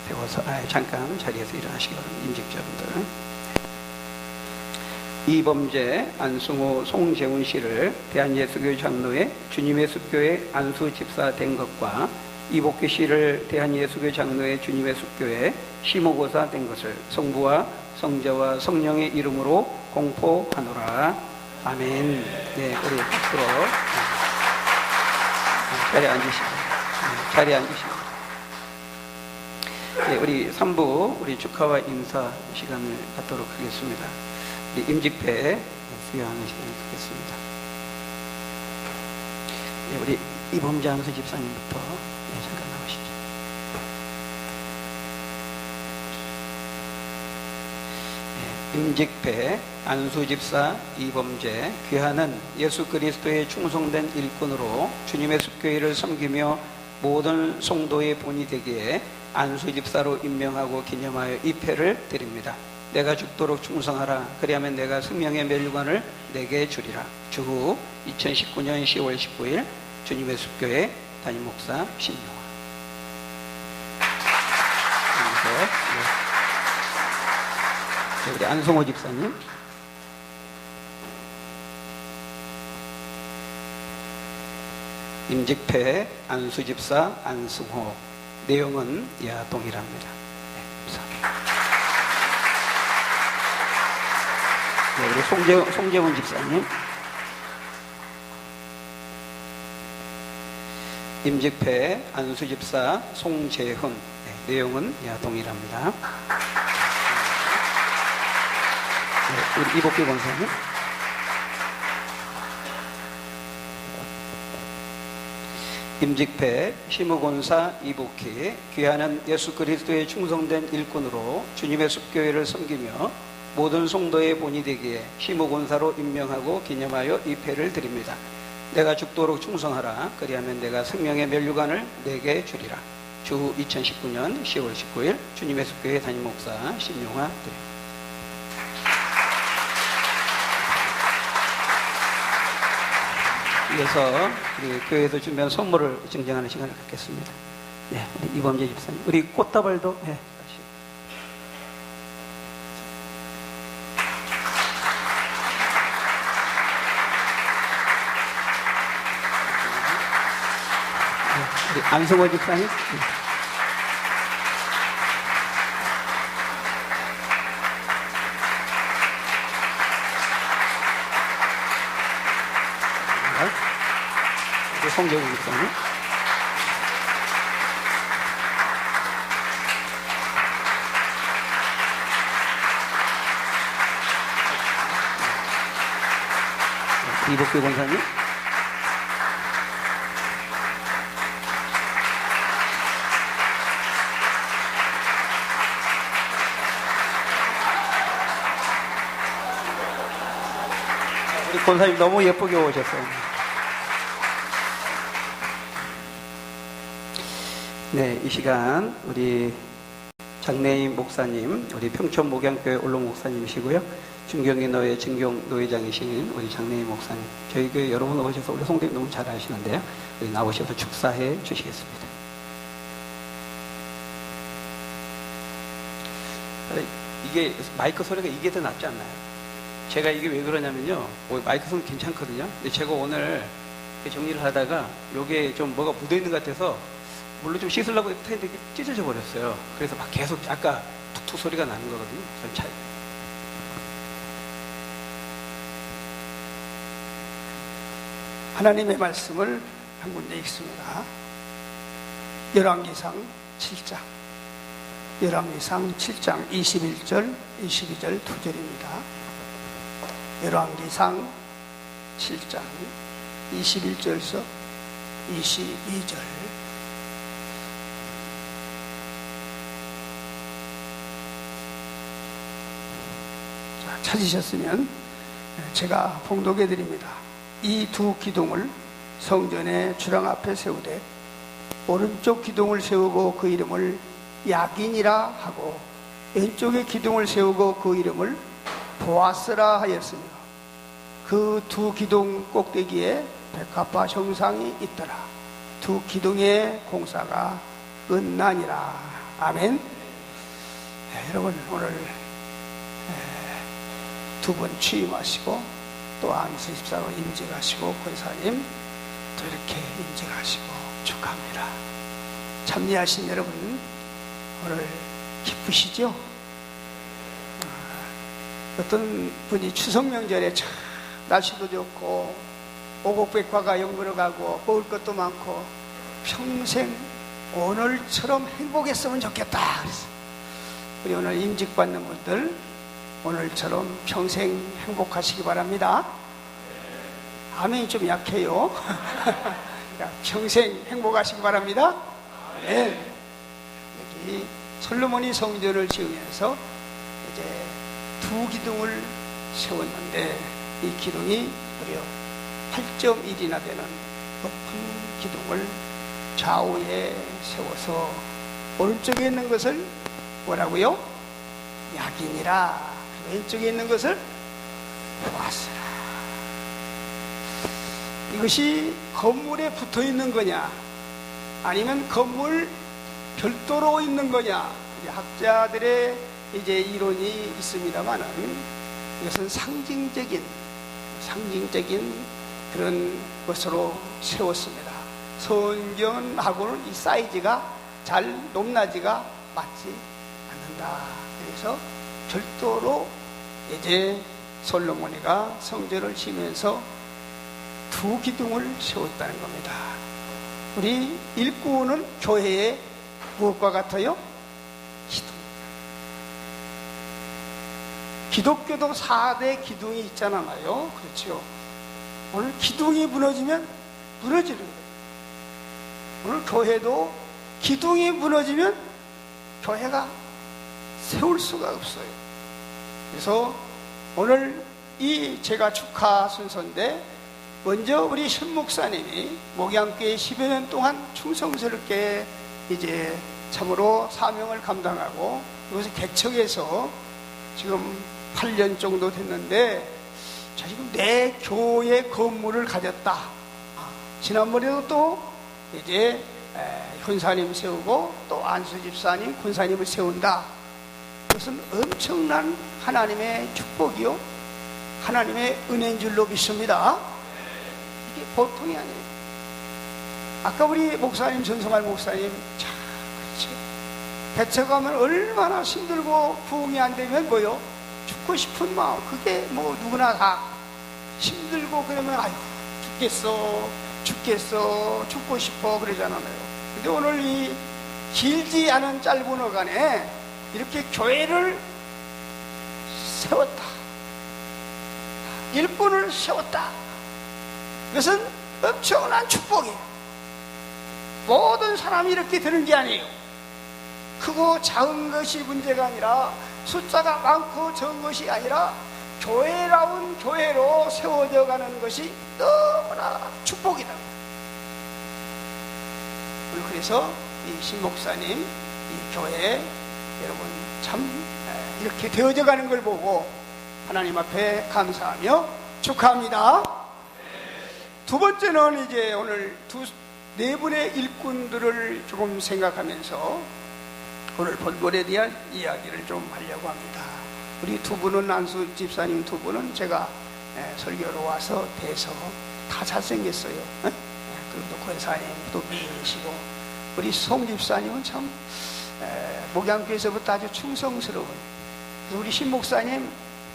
세워서 잠깐 자리에서 일어나시기 바랍니다. 임직자분들. 이범재, 안승호, 송재훈 씨를 대한예수교회 장로회 주님의 숲교회 안수 집사 된 것과 이복기 씨를 대한예수교회 장로회 주님의 숲교회 시모고사 된 것을 성부와 성자와 성령의 이름으로 공포하노라. 아멘. 네, 우리 박수로 자리에 앉으시고 자리에 앉으시고 네, 우리 3부 우리 축하와 인사 시간을 갖도록 하겠습니다. 우리 임직회 수여하는 시간을 갖겠습니다. 네, 우리 이범재 안수 집사님부터 잠깐 나오시죠. 임직배 안수집사 이범재 귀하는 예수 그리스도의 충성된 일꾼으로 주님의 숲교회를 섬기며 모든 성도의 본이 되기에 안수집사로 임명하고 기념하여 입회를 드립니다. 내가 죽도록 충성하라. 그리하면 내가 생명의 멸류관을 내게 주리라. 주후 2019년 10월 19일 주님의 숲교회 담임목사 신용화. 우리 안성호 집사님. 임직패 안수집사 안승호. 내용은 이하 동일합니다. 감사합니다. 우리 송재훈 집사님. 임직패 안수집사 송재훈. 내용은 이하 동일합니다. 우리 이복기 권사님. 임직패 시무권사 이복기 귀하는 예수 그리스도의 충성된 일꾼으로 주님의 숲교회를 섬기며 모든 성도의 본이 되기에 시무권사로 임명하고 기념하여 입회를 드립니다. 내가 죽도록 충성하라. 그리하면 내가 생명의 멸류관을 내게 주리라. 주 2019년 10월 19일 주님의 숲교회 담임목사 신용화 드립니다. 이어서 우리 교회에서 준비한 선물을 증정하는 시간을 갖겠습니다. 네, 우리 이범재 집사님, 우리 꽃다발도 네, 같이. 네, 우리 안성호 집사님. 네. 우리 송재훈 집사님. 이복규 권사님. 우리 권사님 너무 예쁘게 오셨어요. 네, 이 시간 우리 장래임 목사님, 우리 평촌 목양교회 올롱 목사님이시고요. 중경기 노회 진경 노회장이신 우리 장래임 목사님. 저희 교회 여러분 오셔서 우리 송대님 너무 잘 아시는데요. 우리 나오셔서 축사해 주시겠습니다. 이게 마이크 소리가 이게 더 낫지 않나요? 제가 이게 왜 그러냐면요. 마이크 소리 괜찮거든요. 근데 제가 오늘 정리를 하다가 요게 좀 뭐가 묻어 있는 것 같아서 물로 좀 씻으려고 했는데 이게 찢어져 버렸어요. 그래서 막 계속 아까 툭툭 소리가 나는 거거든요. 좀 차이. 하나님의 말씀을 한 군데 읽습니다. 열왕기상 7장. 열왕기상 7장 21절, 22절 2절입니다. 열왕기상 7장 21절에서 22절. 자, 찾으셨으면 제가 봉독해 드립니다. 이 두 기둥을 성전의 주랑 앞에 세우되 오른쪽 기둥을 세우고 그 이름을 야긴이라 하고 왼쪽에 기둥을 세우고 그 이름을 보아스라 하였으며 그 두 기둥 꼭대기에 백합화 형상이 있더라. 두 기둥의 공사가 은난이라. 아멘. 네, 여러분 오늘 두 분 취임하시고 또한 수집사로 임직하시고 권사님 또 이렇게 임직하시고 축하합니다. 참여하신 여러분 오늘 기쁘시죠? 어떤 분이 추석 명절에 참 날씨도 좋고 오곡백화가 연구러 가고 먹을 것도 많고 평생 오늘처럼 행복했으면 좋겠다 그래서 우리 오늘 임직받는 분들 오늘처럼 평생 행복하시기 바랍니다. 아멘이 좀 약해요. 평생 행복하시기 바랍니다. 네. 여기 솔로몬이 성전을 지으면서 이제 두 기둥을 세웠는데 이 기둥이 무려 8.1이나 되는 높은 기둥을 좌우에 세워서 오른쪽에 있는 것을 뭐라고요? 야긴이라. 왼쪽에 있는 것을 보았으라. 이것이 건물에 붙어 있는 거냐 아니면 건물 별도로 있는 거냐, 학자들의 이제 이론이 있습니다만은 이것은 상징적인 그런 것으로 세웠습니다. 성전하고는 이 사이즈가 잘 높낮이가 맞지 않는다. 그래서 별도로 이제 솔로몬이가 성전을 지면서 두 기둥을 세웠다는 겁니다. 우리 일꾼은 교회에 무엇과 같아요? 기둥. 기독교도 4대 기둥이 있잖아요. 그렇죠? 오늘 기둥이 무너지면 무너지는 거예요. 오늘 교회도 기둥이 무너지면 교회가 세울 수가 없어요. 그래서 오늘 이 제가 축하 순서인데 먼저 우리 신 목사님이 목양교회 10여 년 동안 충성스럽게 이제 참으로 사명을 감당하고 이것을 개척해서 지금 8년 정도 됐는데 자, 지금 내 교회 건물을 가졌다. 지난번에도 또 이제 권사님 세우고 또 안수 집사님, 권사님을 세운다. 그것은 엄청난 하나님의 축복이요, 하나님의 은혜인 줄로 믿습니다. 이게 보통이 아니에요. 아까 우리 목사님, 전성할 목사님, 자, 그렇지. 개척하면 얼마나 힘들고 부흥이 안 되면 뭐요? 죽고 싶은 마음. 그게 뭐 누구나 다 힘들고 그러면 아이고 죽겠어 죽고 싶어 그러잖아요. 근데 오늘 이 길지 않은 짧은 어간에 이렇게 교회를 세웠다, 일꾼을 세웠다. 이것은 엄청난 축복이에요. 모든 사람이 이렇게 되는 게 아니에요. 크고 작은 것이 문제가 아니라, 숫자가 많고 적은 것이 아니라 교회라운 교회로 세워져 가는 것이 너무나 축복이다. 오늘 그래서 이 신목사님, 이 교회 여러분 참 이렇게 되어져 가는 걸 보고 하나님 앞에 감사하며 축하합니다. 두 번째는 이제 오늘 네 분의 일꾼들을 조금 생각하면서 오늘 본문에 대한 이야기를 좀 하려고 합니다. 우리 두 분은, 안수 집사님 두 분은 제가 설교로 와서 뵈서 다 잘생겼어요. 그리고 권사님도 미인이시고, 우리 송 집사님은 참 목양교에서부터 아주 충성스러운, 우리 신 목사님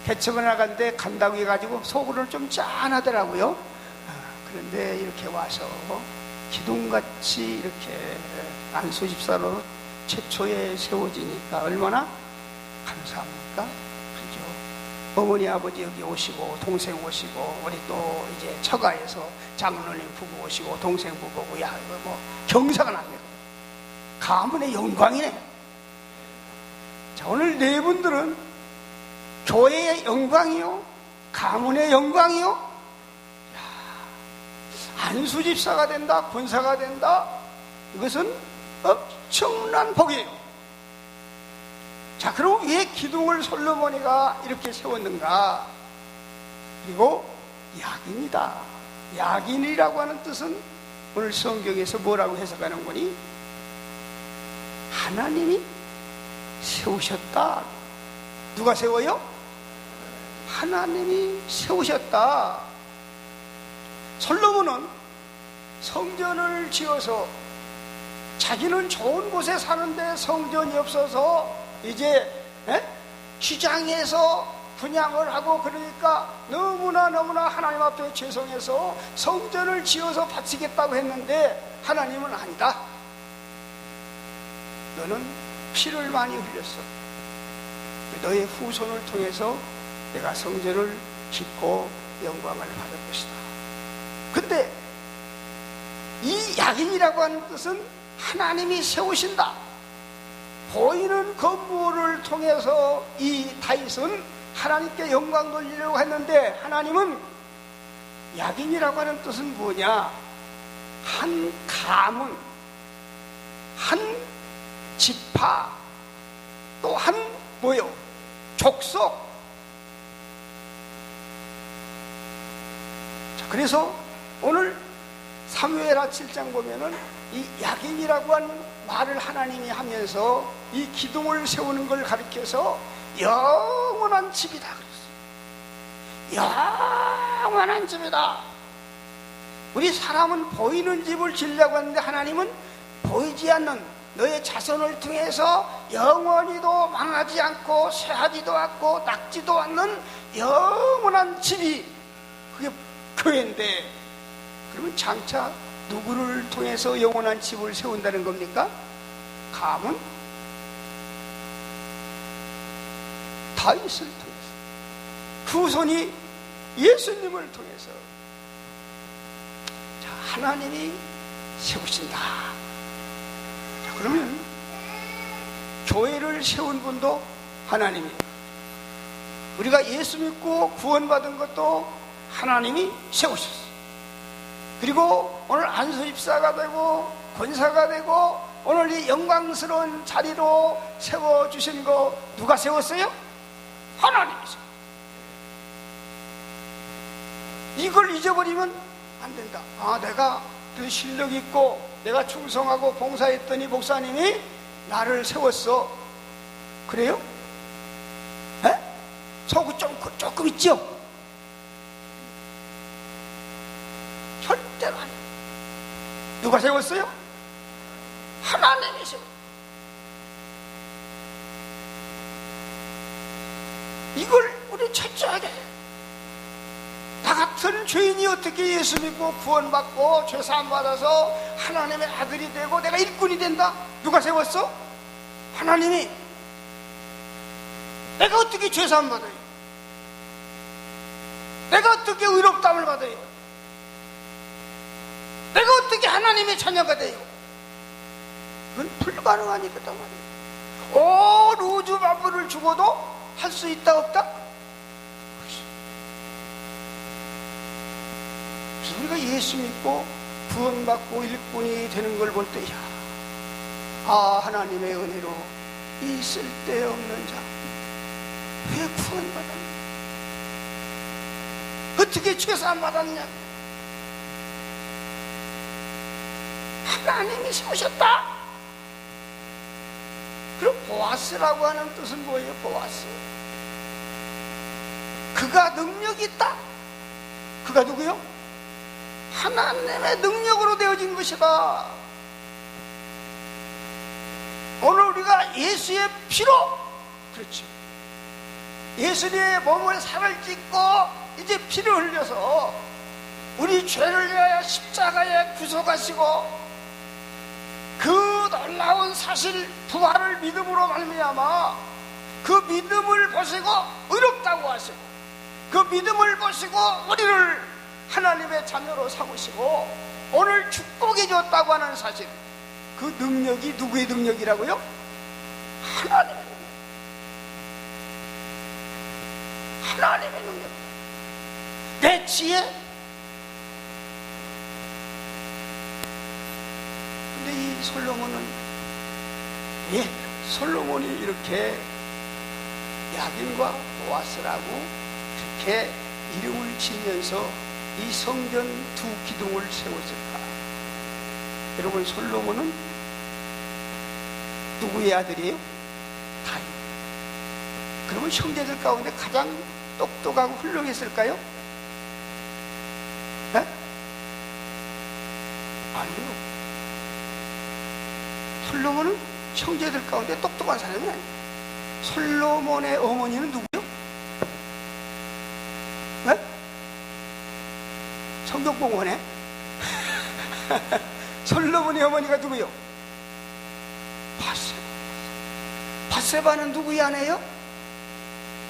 개척을 나간데 간다고 해가지고 속으로는 좀 짠하더라고요. 그런데 이렇게 와서 기둥같이 이렇게 안수 집사로 최초에 세워지니까 얼마나 감사합니까? 그죠? 어머니 아버지 여기 오시고, 동생 오시고, 우리 또 이제 처가에서 장로님 부부 오시고, 동생 부부 오고, 야 이거 뭐 경사가 납니다. 가문의 영광이네. 자, 오늘 네 분들은 교회의 영광이요, 가문의 영광이요. 안수 집사가 된다, 권사가 된다, 이것은 엄청난 복이에요. 자, 그럼 왜 기둥을 솔로몬이가 이렇게 세웠는가? 그리고 야긴이다. 야긴이라고 하는 뜻은 오늘 성경에서 뭐라고 해석하는 거니? 하나님이 세우셨다. 누가 세워요? 하나님이 세우셨다. 솔로몬은 성전을 지어서 자기는 좋은 곳에 사는데 성전이 없어서 이제 시장에서 분양을 하고, 그러니까 너무나 하나님 앞에 죄송해서 성전을 지어서 바치겠다고 했는데 하나님은 아니다. 너는 피를 많이 흘렸어. 너의 후손을 통해서 내가 성전을 짓고 영광을 받을 것이다. 근데 이 야긴이라고 하는 뜻은 하나님이 세우신다. 보이는 건물을 통해서 이 다윗은 하나님께 영광 돌리려고 했는데, 하나님은 야긴이라고 하는 뜻은 뭐냐? 한 가문, 한 지파, 또 한 뭐요? 족속. 자, 그래서 오늘 사무엘하 7장 보면은 이 야긴이라고 하는 말을 하나님이 하면서 이 기둥을 세우는 걸 가리켜서 영원한 집이다 그랬어요. 영원한 집이다. 우리 사람은 보이는 집을 지으려고 하는데 하나님은 보이지 않는 너의 자손을 통해서 영원히도 망하지 않고 쇠하지도 않고 낡지도 않는 영원한 집이 그게 교회인데, 그러면 장차 누구를 통해서 영원한 집을 세운다는 겁니까? 가문? 다윗을 통해서, 후손이 예수님을 통해서. 자, 하나님이 세우신다. 자, 그러면 교회를 세운 분도 하나님이에요. 우리가 예수 믿고 구원받은 것도 하나님이 세우셨어요. 그리고 오늘 안수 집사가 되고 권사가 되고 오늘 이 영광스러운 자리로 세워주신 거 누가 세웠어요? 하나님이죠. 이걸 잊어버리면 안 된다. 아, 내가 그 실력 있고 내가 충성하고 봉사했더니 목사님이 나를 세웠어. 그래요? 에? 속이 조금 있죠? 절대로 아니에요. 누가 세웠어요? 하나님이 세웠어요. 이걸 우리 철저하게 해요. 나 같은 죄인이 어떻게 예수 믿고 구원받고 죄사함 받아서 하나님의 아들이 되고 내가 일꾼이 된다? 누가 세웠어? 하나님이. 내가 어떻게 죄사함 받아요? 내가 어떻게 의롭다함을 받아요? 내가 어떻게 하나님의 자녀가 돼요? 그건 불가능한 일이란 말이에요. 온 우주 만물을 주고도 할 수 있다 없다? 그래서 우리가 예수 믿고 구원받고 일꾼이 되는 걸 볼 때, 야, 아, 하나님의 은혜로 이 쓸데없는 자 왜 구원받았냐? 어떻게 죄사함 받았냐? 하나님이 세우셨다. 그리고 보아스라고 하는 뜻은 뭐예요? 보아스. 그가 능력이 있다. 그가 누구요? 하나님의 능력으로 되어진 것이다. 오늘 우리가 예수의 피로, 그렇죠, 예수님의 몸을 살을 찢고 이제 피를 흘려서 우리 죄를 위하여 십자가에 구속하시고 그 놀라운 사실 부활을 믿음으로 말미암아 그 믿음을 보시고 의롭다고 하시고 그 믿음을 보시고 우리를 하나님의 자녀로 삼으시고 오늘 축복해 줬다고 하는 사실, 그 능력이 누구의 능력이라고요? 하나님의 능력. 하나님의 능력. 내 지혜. 근데 이 솔로몬은, 예, 솔로몬이 이렇게 야긴과 보아스라고 이렇게 이름을 지면서 이 성전 두 기둥을 세웠을까? 여러분, 솔로몬은 누구의 아들이에요? 다윗. 그러면 형제들 가운데 가장 똑똑하고 훌륭했을까요? 네? 아니요. 솔로몬은 형제들 가운데 똑똑한 사람이 아니에요. 솔로몬의 어머니는 누구요? 네? 성경공원에 솔로몬의 어머니가 누구요? 바세바. 바세바는 누구의 아내요?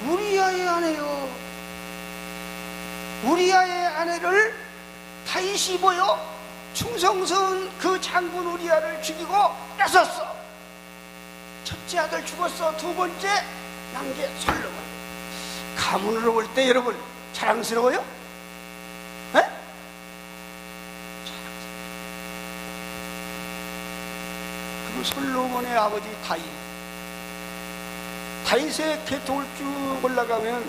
우리아의 아내요. 우리아의 아내를 다윗이 보여 충성스러운 그 장군 우리아를 죽이고 뺏었어. 첫째 아들 죽었어. 두 번째 난 게 솔로몬. 가문으로 볼 때 여러분 자랑스러워요? 네? 그리고 솔로몬의 아버지 다윗. 다윗의 계통을 쭉 올라가면,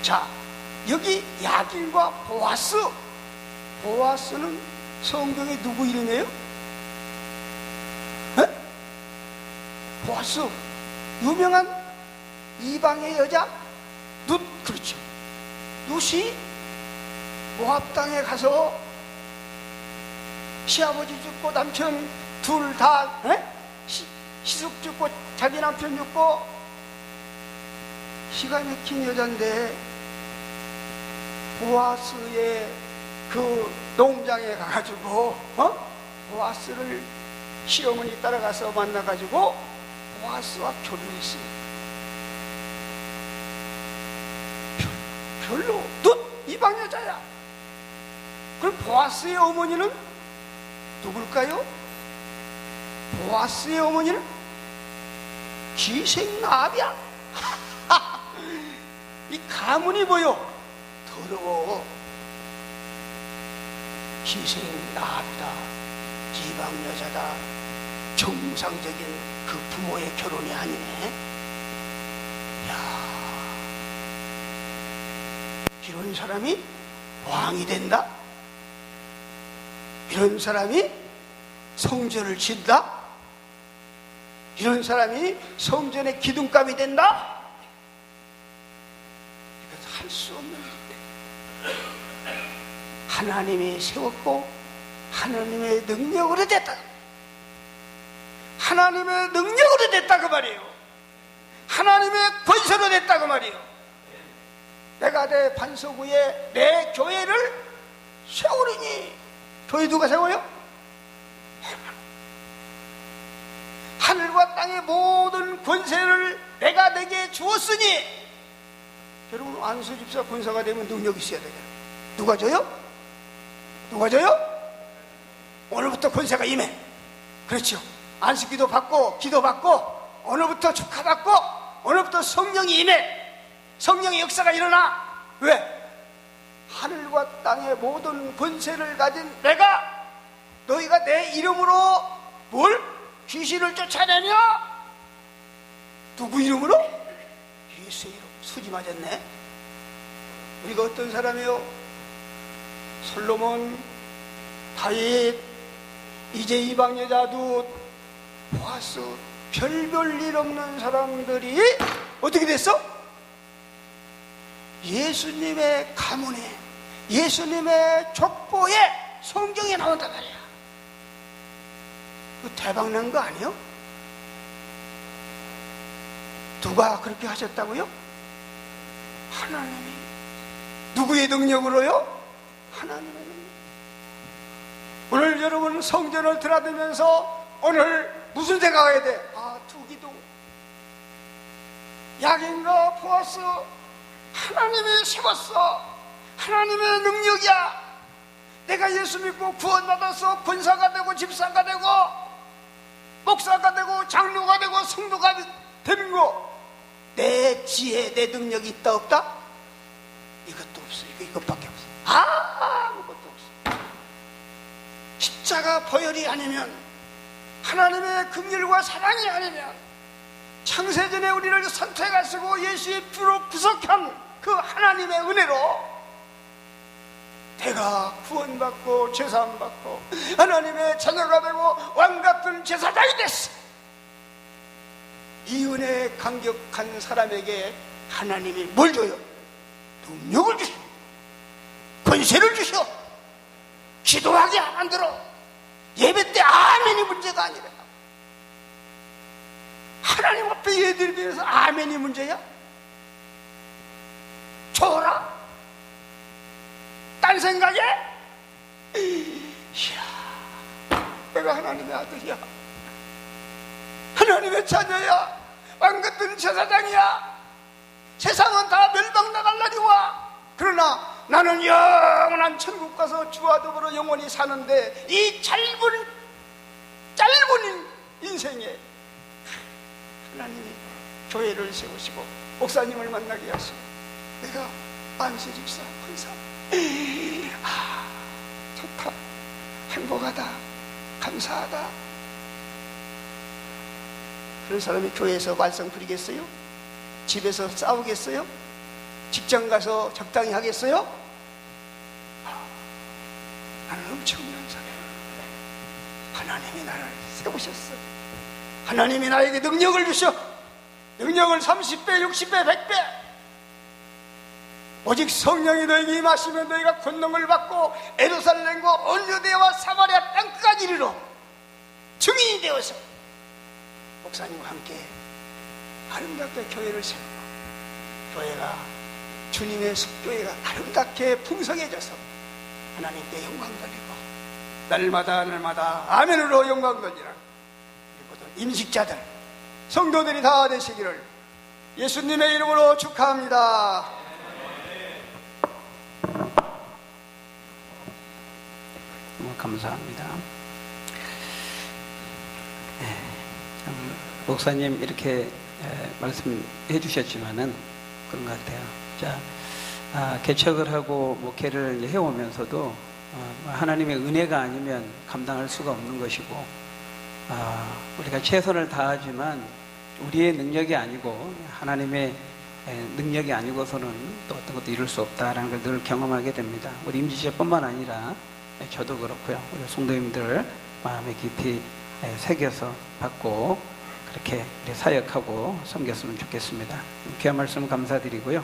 자, 여기 야긴과 보아스. 보아스는 성경에 누구 이름이에요? 에? 보아스. 유명한 이방의 여자 룻. 그렇죠. 룻이 모압 땅에 가서 시아버지 죽고 남편 둘 다 시숙 죽고 자기 남편 죽고 기가 막힌 여잔데 보아스의 그 농장에 가가지고 보아스를 시어머니 따라가서 만나가지고 보아스와 결혼했습니다. 별로 너 이방 여자야. 그럼 보아스의 어머니는 누굴까요? 보아스의 어머니는 기생나합이야. 이 가문이 뭐요? 더러워. 기생나합이다. 이방 여자다. 정상적인 그 부모의 결혼이 아니네. 야, 이런 사람이 왕이 된다? 이런 사람이 성전을 짓다? 이런 사람이 성전의 기둥감이 된다? 이것은 할 수 없는 일인데, 하나님이 세웠고 하나님의 능력으로 됐다. 하나님의 능력으로 됐다 그 말이에요. 하나님의 권세로 됐다 그 말이에요. 내가 내 반석 위에 내 교회를 세우리니. 교회 누가 세워요? 하늘과 땅의 모든 권세를 내가 내게 주었으니. 여러분, 안수 집사 권사가 되면 능력이 있어야 되잖아요. 누가 줘요? 누가 줘요? 오늘부터 권세가 임해. 그렇죠. 안식기도 받고 기도받고 오늘부터 축하받고 오늘부터 성령이 임해. 성령의 역사가 일어나. 왜? 하늘과 땅의 모든 권세를 가진 내가, 너희가 내 이름으로 뭘? 귀신을 쫓아내냐? 누구 이름으로? 예수의 이름. 수지 맞았네. 우리가 어떤 사람이요? 솔로몬, 다윗, 이제 이방 여자도 보아스, 별별 일 없는 사람들이 어떻게 됐어? 예수님의 가문에, 예수님의 족보에 성경에 나온단 말이야. 그 대박난 거 아니에요? 누가 그렇게 하셨다고요? 하나님이. 누구의 능력으로요? 하나님의 능력. 오늘 여러분 성전을 드나들면서 오늘 무슨 생각해야 돼? 아, 투기도 야긴과 보아스 하나님이 세웠어. 하나님의 능력이야. 내가 예수 믿고 구원받아서 권사가 되고 집사가 되고 목사가 되고 장로가 되고 성도가 되는 거, 내 지혜, 내 능력이 있다 없다? 이것도 없어. 이것밖에 없어. 아무것도 없어. 십자가 보혈이 아니면, 하나님의 긍휼과 사랑이 아니면, 창세전에 우리를 선택하시고 예수의 피로 구속한 그 하나님의 은혜로 내가 구원받고 제사함받고 하나님의 자녀가 되고 왕같은 제사장이 됐어. 이 은혜에 감격한 사람에게 하나님이 뭘 줘요? 능력을 주셔. 권세를 주셔. 기도하게 만들어. 예배 때 아멘이 문제가 아니라 하나님 앞에 예배드리기 위해서 아멘이 문제야? 줘라. 딴 생각에? 이야, 내가 하나님의 아들이야. 하나님의 자녀야. 왕같은 제사장이야. 세상은 다 멸망나갈 날이 와. 그러나 나는 영원한 천국 가서 주와 더불어 영원히 사는데, 이 짧은 인생에 하나님이 교회를 세우시고 목사님을 만나게 하시고 내가 안수 집사 권사, 아, 좋다, 행복하다, 감사하다. 그런 사람이 교회에서 말썽 부리겠어요? 집에서 싸우겠어요? 직장 가서 적당히 하겠어요? 나는 엄청난 사람. 하나님이 나를 세우셨어. 하나님이 나에게 능력을 주셔. 능력을 30배, 60배, 100배. 오직 성령이 너에게 임하시면 너희가 권능을 받고 예루살렘과 온 유대와 사마리아 땅까지 이르러 증인이 되어서 목사님과 함께 아름답게 교회를 세우고, 교회가, 주님의 숲교회가 아름답게 풍성해져서 하나님께 영광 돌리고 날마다 아멘으로 영광 돌리라. 모든 임직자들, 성도들이 다 되시기를 예수님의 이름으로 축하합니다. 감사합니다. 목사님 이렇게 말씀해 주셨지만은 그런 것 같아요. 자, 개척을 하고 목회를 해오면서도 하나님의 은혜가 아니면 감당할 수가 없는 것이고, 우리가 최선을 다하지만 우리의 능력이 아니고 하나님의 능력이 아니고서는 또 어떤 것도 이룰 수 없다라는 걸 늘 경험하게 됩니다. 우리 임지체뿐만 아니라 저도 그렇고요. 우리 성도님들 마음에 깊이 새겨서 받고 그렇게 우리 사역하고 섬겼으면 좋겠습니다. 귀한 말씀 감사드리고요.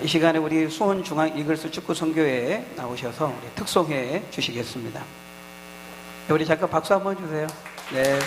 이 시간에 우리 수원중앙 이글스 축구선교회에 나오셔서 우리 특송해 주시겠습니다. 우리 잠깐 박수 한번 주세요. 네.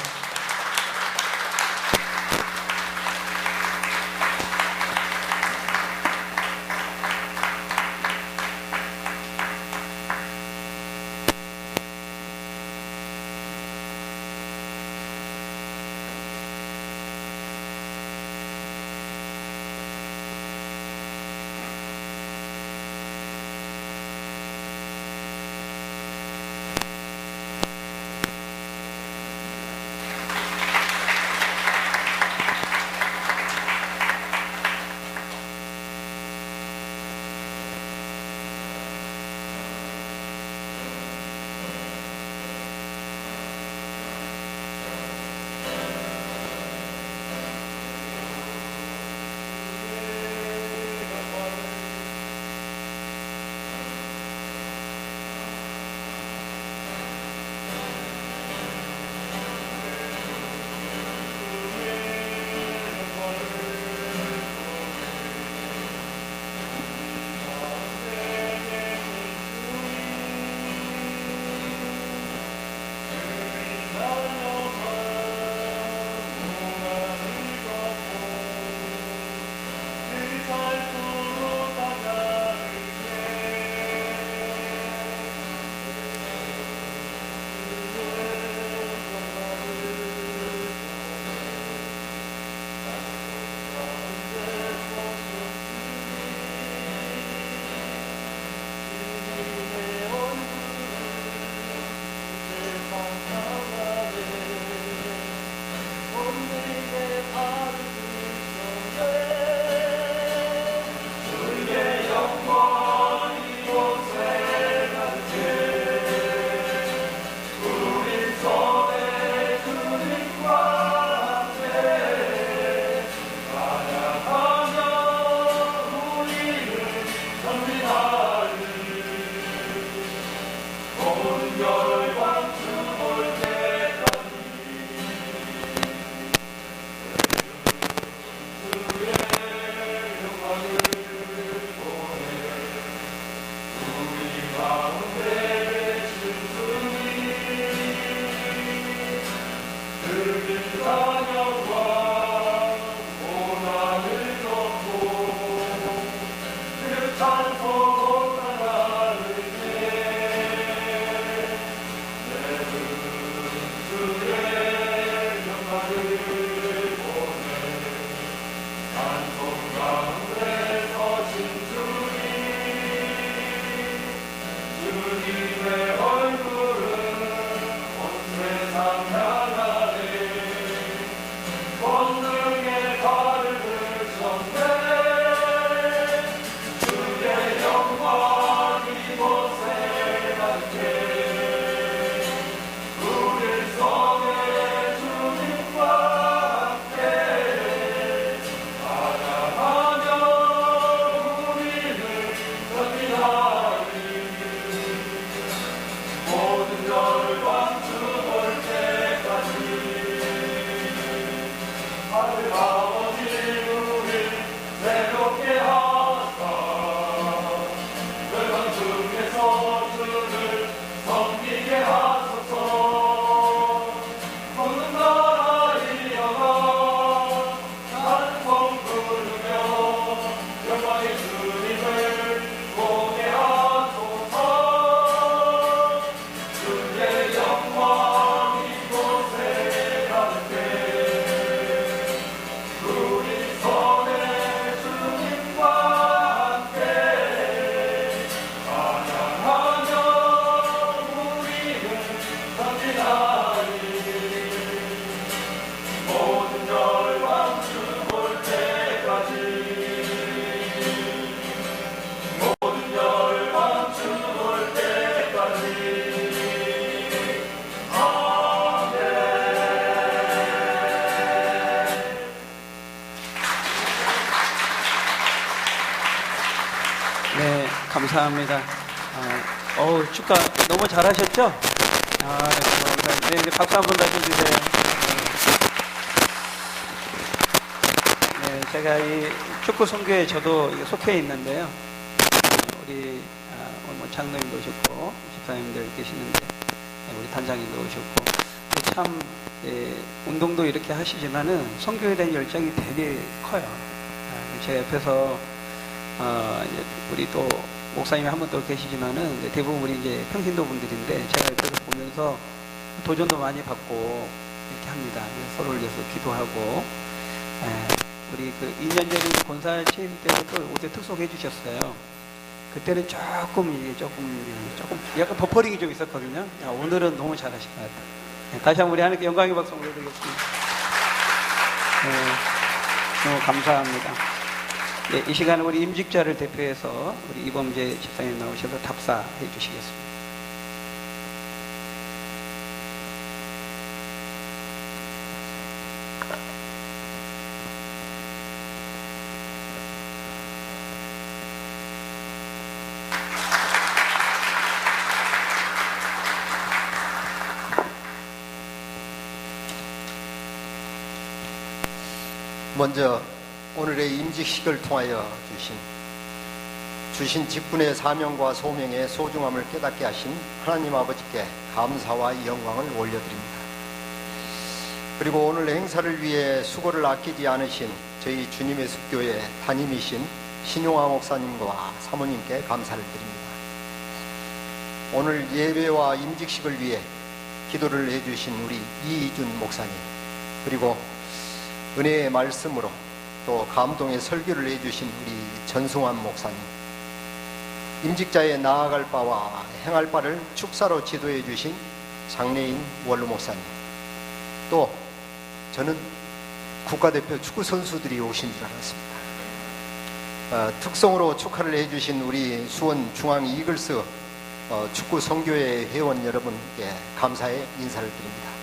감사합니다. 축가 너무 잘하셨죠? 감사합니다. 네, 이제 박수 한번 다시 주세요. 네, 제가 이 축구 선교에 저도 속해 있는데요. 우리 오늘 장로님도 오셨고 집사님들 계시는데 우리 단장님도 오셨고 참 운동도 이렇게 하시지만은 선교에 대한 열정이 되게 커요. 제 옆에서 이제 우리 또 목사님이 한 분 더 계시지만은 이제 대부분 우리 이제 평신도 분들인데 제가 옆에서 보면서 도전도 많이 받고 이렇게 합니다. 서로를 위해서 기도하고 우리 그 2년 전에 권사 체험 때도 어제 특송해 주셨어요. 그때는 조금 약간 버퍼링이 좀 있었거든요. 오늘은 너무 잘하신 것 같아요. 다시 한번 우리 하나님께 영광의 박수 올려드리겠습니다. 너무 감사합니다. 네, 이 시간에 우리 임직자를 대표해서 우리 이범재 집사님 나오셔서 답사해 주시겠습니다. 먼저 오늘의 임직식을 통하여 주신 직분의 사명과 소명의 소중함을 깨닫게 하신 하나님 아버지께 감사와 영광을 올려드립니다. 그리고 오늘 행사를 위해 수고를 아끼지 않으신 저희 주님의 숲교회 담임이신 신용화 목사님과 사모님께 감사를 드립니다. 오늘 예배와 임직식을 위해 기도를 해주신 우리 이희준 목사님, 그리고 은혜의 말씀으로 또 감동의 설교를 해주신 우리 전승환 목사님, 임직자의 나아갈 바와 행할 바를 축사로 지도해 주신 장래인 원로 목사님, 또 저는 국가대표 축구 선수들이 오신 줄 알았습니다. 특송으로 축하를 해주신 우리 수원 중앙 이글스 축구 선교회 회원 여러분께 감사의 인사를 드립니다.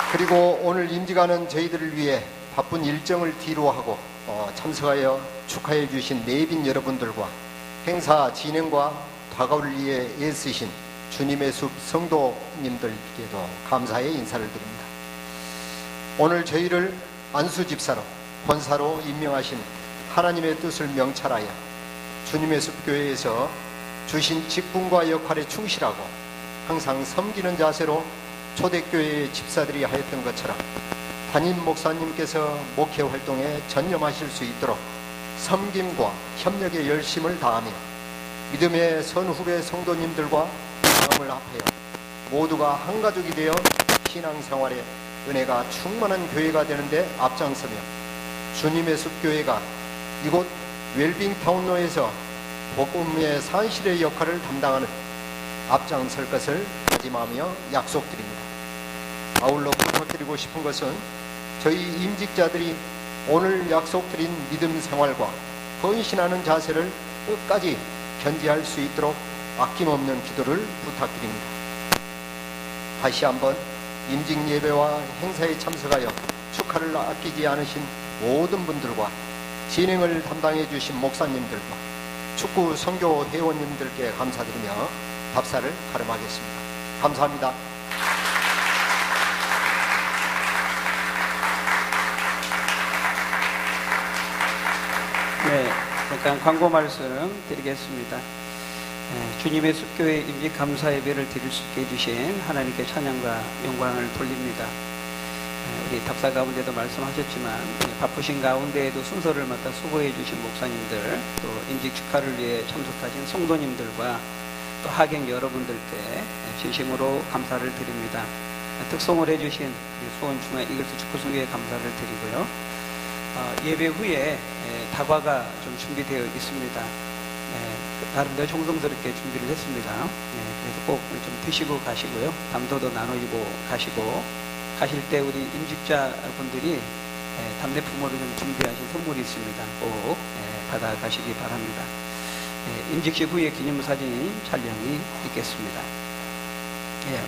그리고 오늘 임직하는 저희들을 위해 바쁜 일정을 뒤로하고 참석하여 축하해 주신 내빈 여러분들과 행사 진행과 다가올 일에 애쓰신 주님의 숲 성도님들께도 감사의 인사를 드립니다. 오늘 저희를 안수집사로 권사로 임명하신 하나님의 뜻을 명찰하여 주님의 숲교회에서 주신 직분과 역할에 충실하고 항상 섬기는 자세로 초대교회의 집사들이 하였던 것처럼 담임 목사님께서 목회 활동에 전념하실 수 있도록 섬김과 협력의 열심을 다하며 믿음의 선후배 성도님들과 마음을 합하여 모두가 한 가족이 되어 신앙생활에 은혜가 충만한 교회가 되는데 앞장서며 주님의 숲교회가 이곳 웰빙타운로에서 복음의 산실의 역할을 담당하는 앞장설 것을 다짐하며 약속드립니다. 아울러 부탁드리고 싶은 것은 저희 임직자들이 오늘 약속드린 믿음 생활과 헌신하는 자세를 끝까지 견지할 수 있도록 아낌없는 기도를 부탁드립니다. 다시 한번 임직 예배와 행사에 참석하여 축하를 아끼지 않으신 모든 분들과 진행을 담당해 주신 목사님들과 축구 선교 회원님들께 감사드리며 답사를 가름하겠습니다. 감사합니다. 네, 잠깐 광고 말씀 드리겠습니다. 주님의 숲교회 임직 감사 예배를 드릴 수 있게 해주신 하나님께 찬양과 영광을 돌립니다. 우리 답사 가운데도 말씀하셨지만 바쁘신 가운데에도 순서를 맡아 수고해 주신 목사님들, 또 임직 축하를 위해 참석하신 성도님들과 또 하객 여러분들께 진심으로 감사를 드립니다. 특송을 해주신 수원중앙 이글스 축구선교회 감사를 드리고요. 예배 후에 다과가 좀 준비되어 있습니다. 나름대로 정성스럽게 준비를 했습니다. 그래서 꼭 좀 드시고 가시고요. 담소도 나누고 가시고, 가실 때 우리 임직자분들이 답례품으로 좀 준비하신 선물이 있습니다. 꼭 받아가시기 바랍니다. 임직식 후에 기념사진 촬영이 있겠습니다.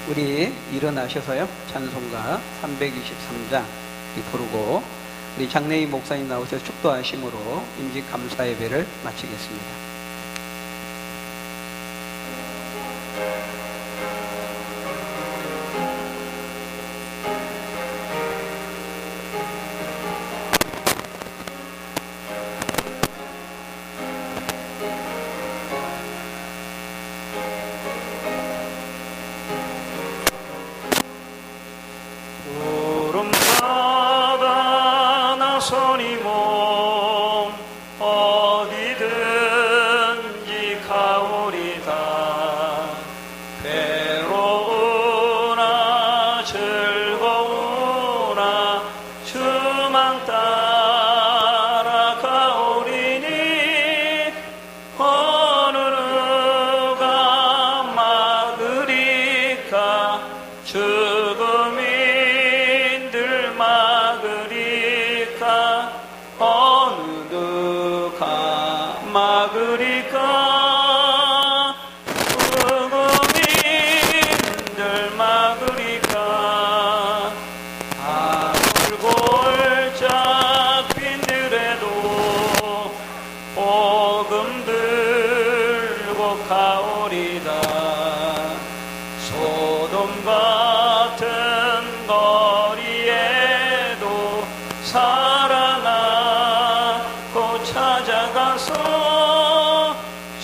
우리 일어나셔서요, 찬송가 323장 부르고 우리 장래인 목사님 나오셔서 축도하심으로 임직 감사 예배를 마치겠습니다. 자손이 몸 어디든지 가오리다. 괴로우나 즐거우나 주만 따라 가오리니 어느 누가 막으리까. 죽음인들 막으리까. 어느 누가 막으리까. 죽음인들 막으리까. 아굴골짝 빈들에도 복음 들고 가오리다. 소돔 같은 거리에도 살아나고 찾아가서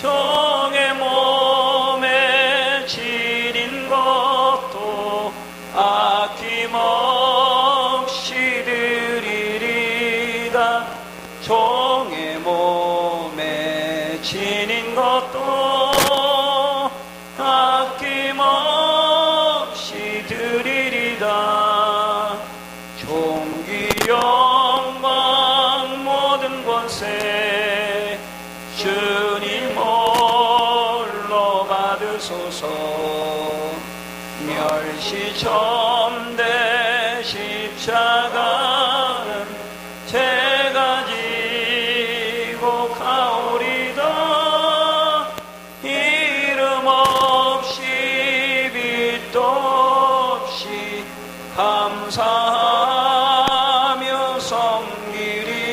종의 몸에 지닌 것도 아낌없이 드리리다. 종의 몸에 지닌 것도 아낌없이 드리리다. 존귀 영광 모든 권세 주님 홀로 받으소서. 멸시점대 십자가는 제가 지고 가오리다. 이름 없이 빛도 없이 감사하며 섬기리다.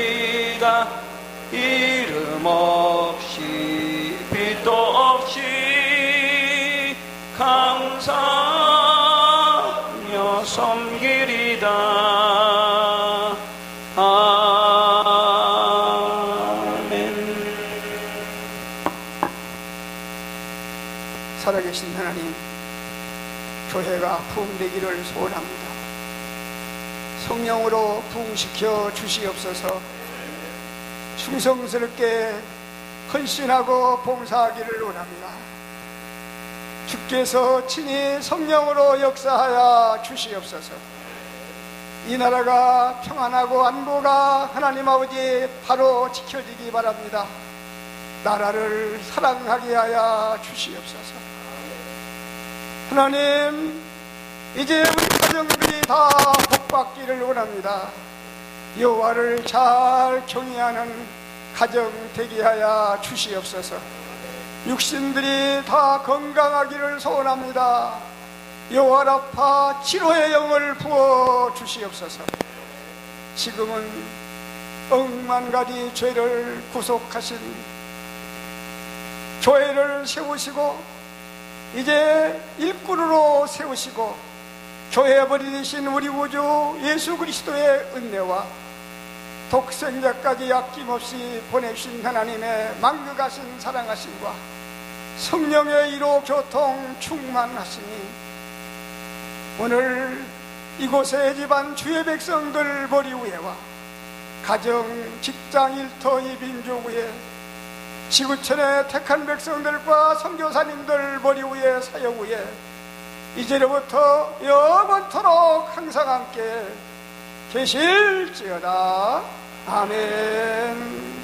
이름 없이 빛도 없이 감사하며 섬기리다. 아멘. 살아계신 하나님, 교회가 부흥되기를 소원합니다. 성령으로 부흥시켜 주시옵소서. 충성스럽게 헌신하고 봉사하기를 원합니다. 주께서 친히 성령으로 역사하여 주시옵소서. 이 나라가 평안하고 안보가 하나님 아버지 바로 지켜지기 바랍니다. 나라를 사랑하게 하여 주시옵소서. 하나님, 이제 우리 가정들이 다 복받기를 원합니다. 여호와를 잘 경외하는 가정 되게 하여 주시옵소서. 육신들이 다 건강하기를 소원합니다. 여호와 라파 치료의 영을 부어 주시옵소서. 지금은 억만 가지 죄를 구속하신 교회를 세우시고 이제 일꾼으로 세우시고 교회 버리신 우리 구주 예수 그리스도의 은혜와 독생자까지 아낌없이 보내신 하나님의 만극하신 사랑하심과 성령의 이로 교통 충만하시니 오늘 이곳에 집안 주의 백성들 머리 위에와 가정, 직장, 일터, 이민족 위에 지구촌의 택한 백성들과 선교사님들 머리 위에 사역 위에 이제로부터 영원토록 항상 함께 계실지어다. 아멘.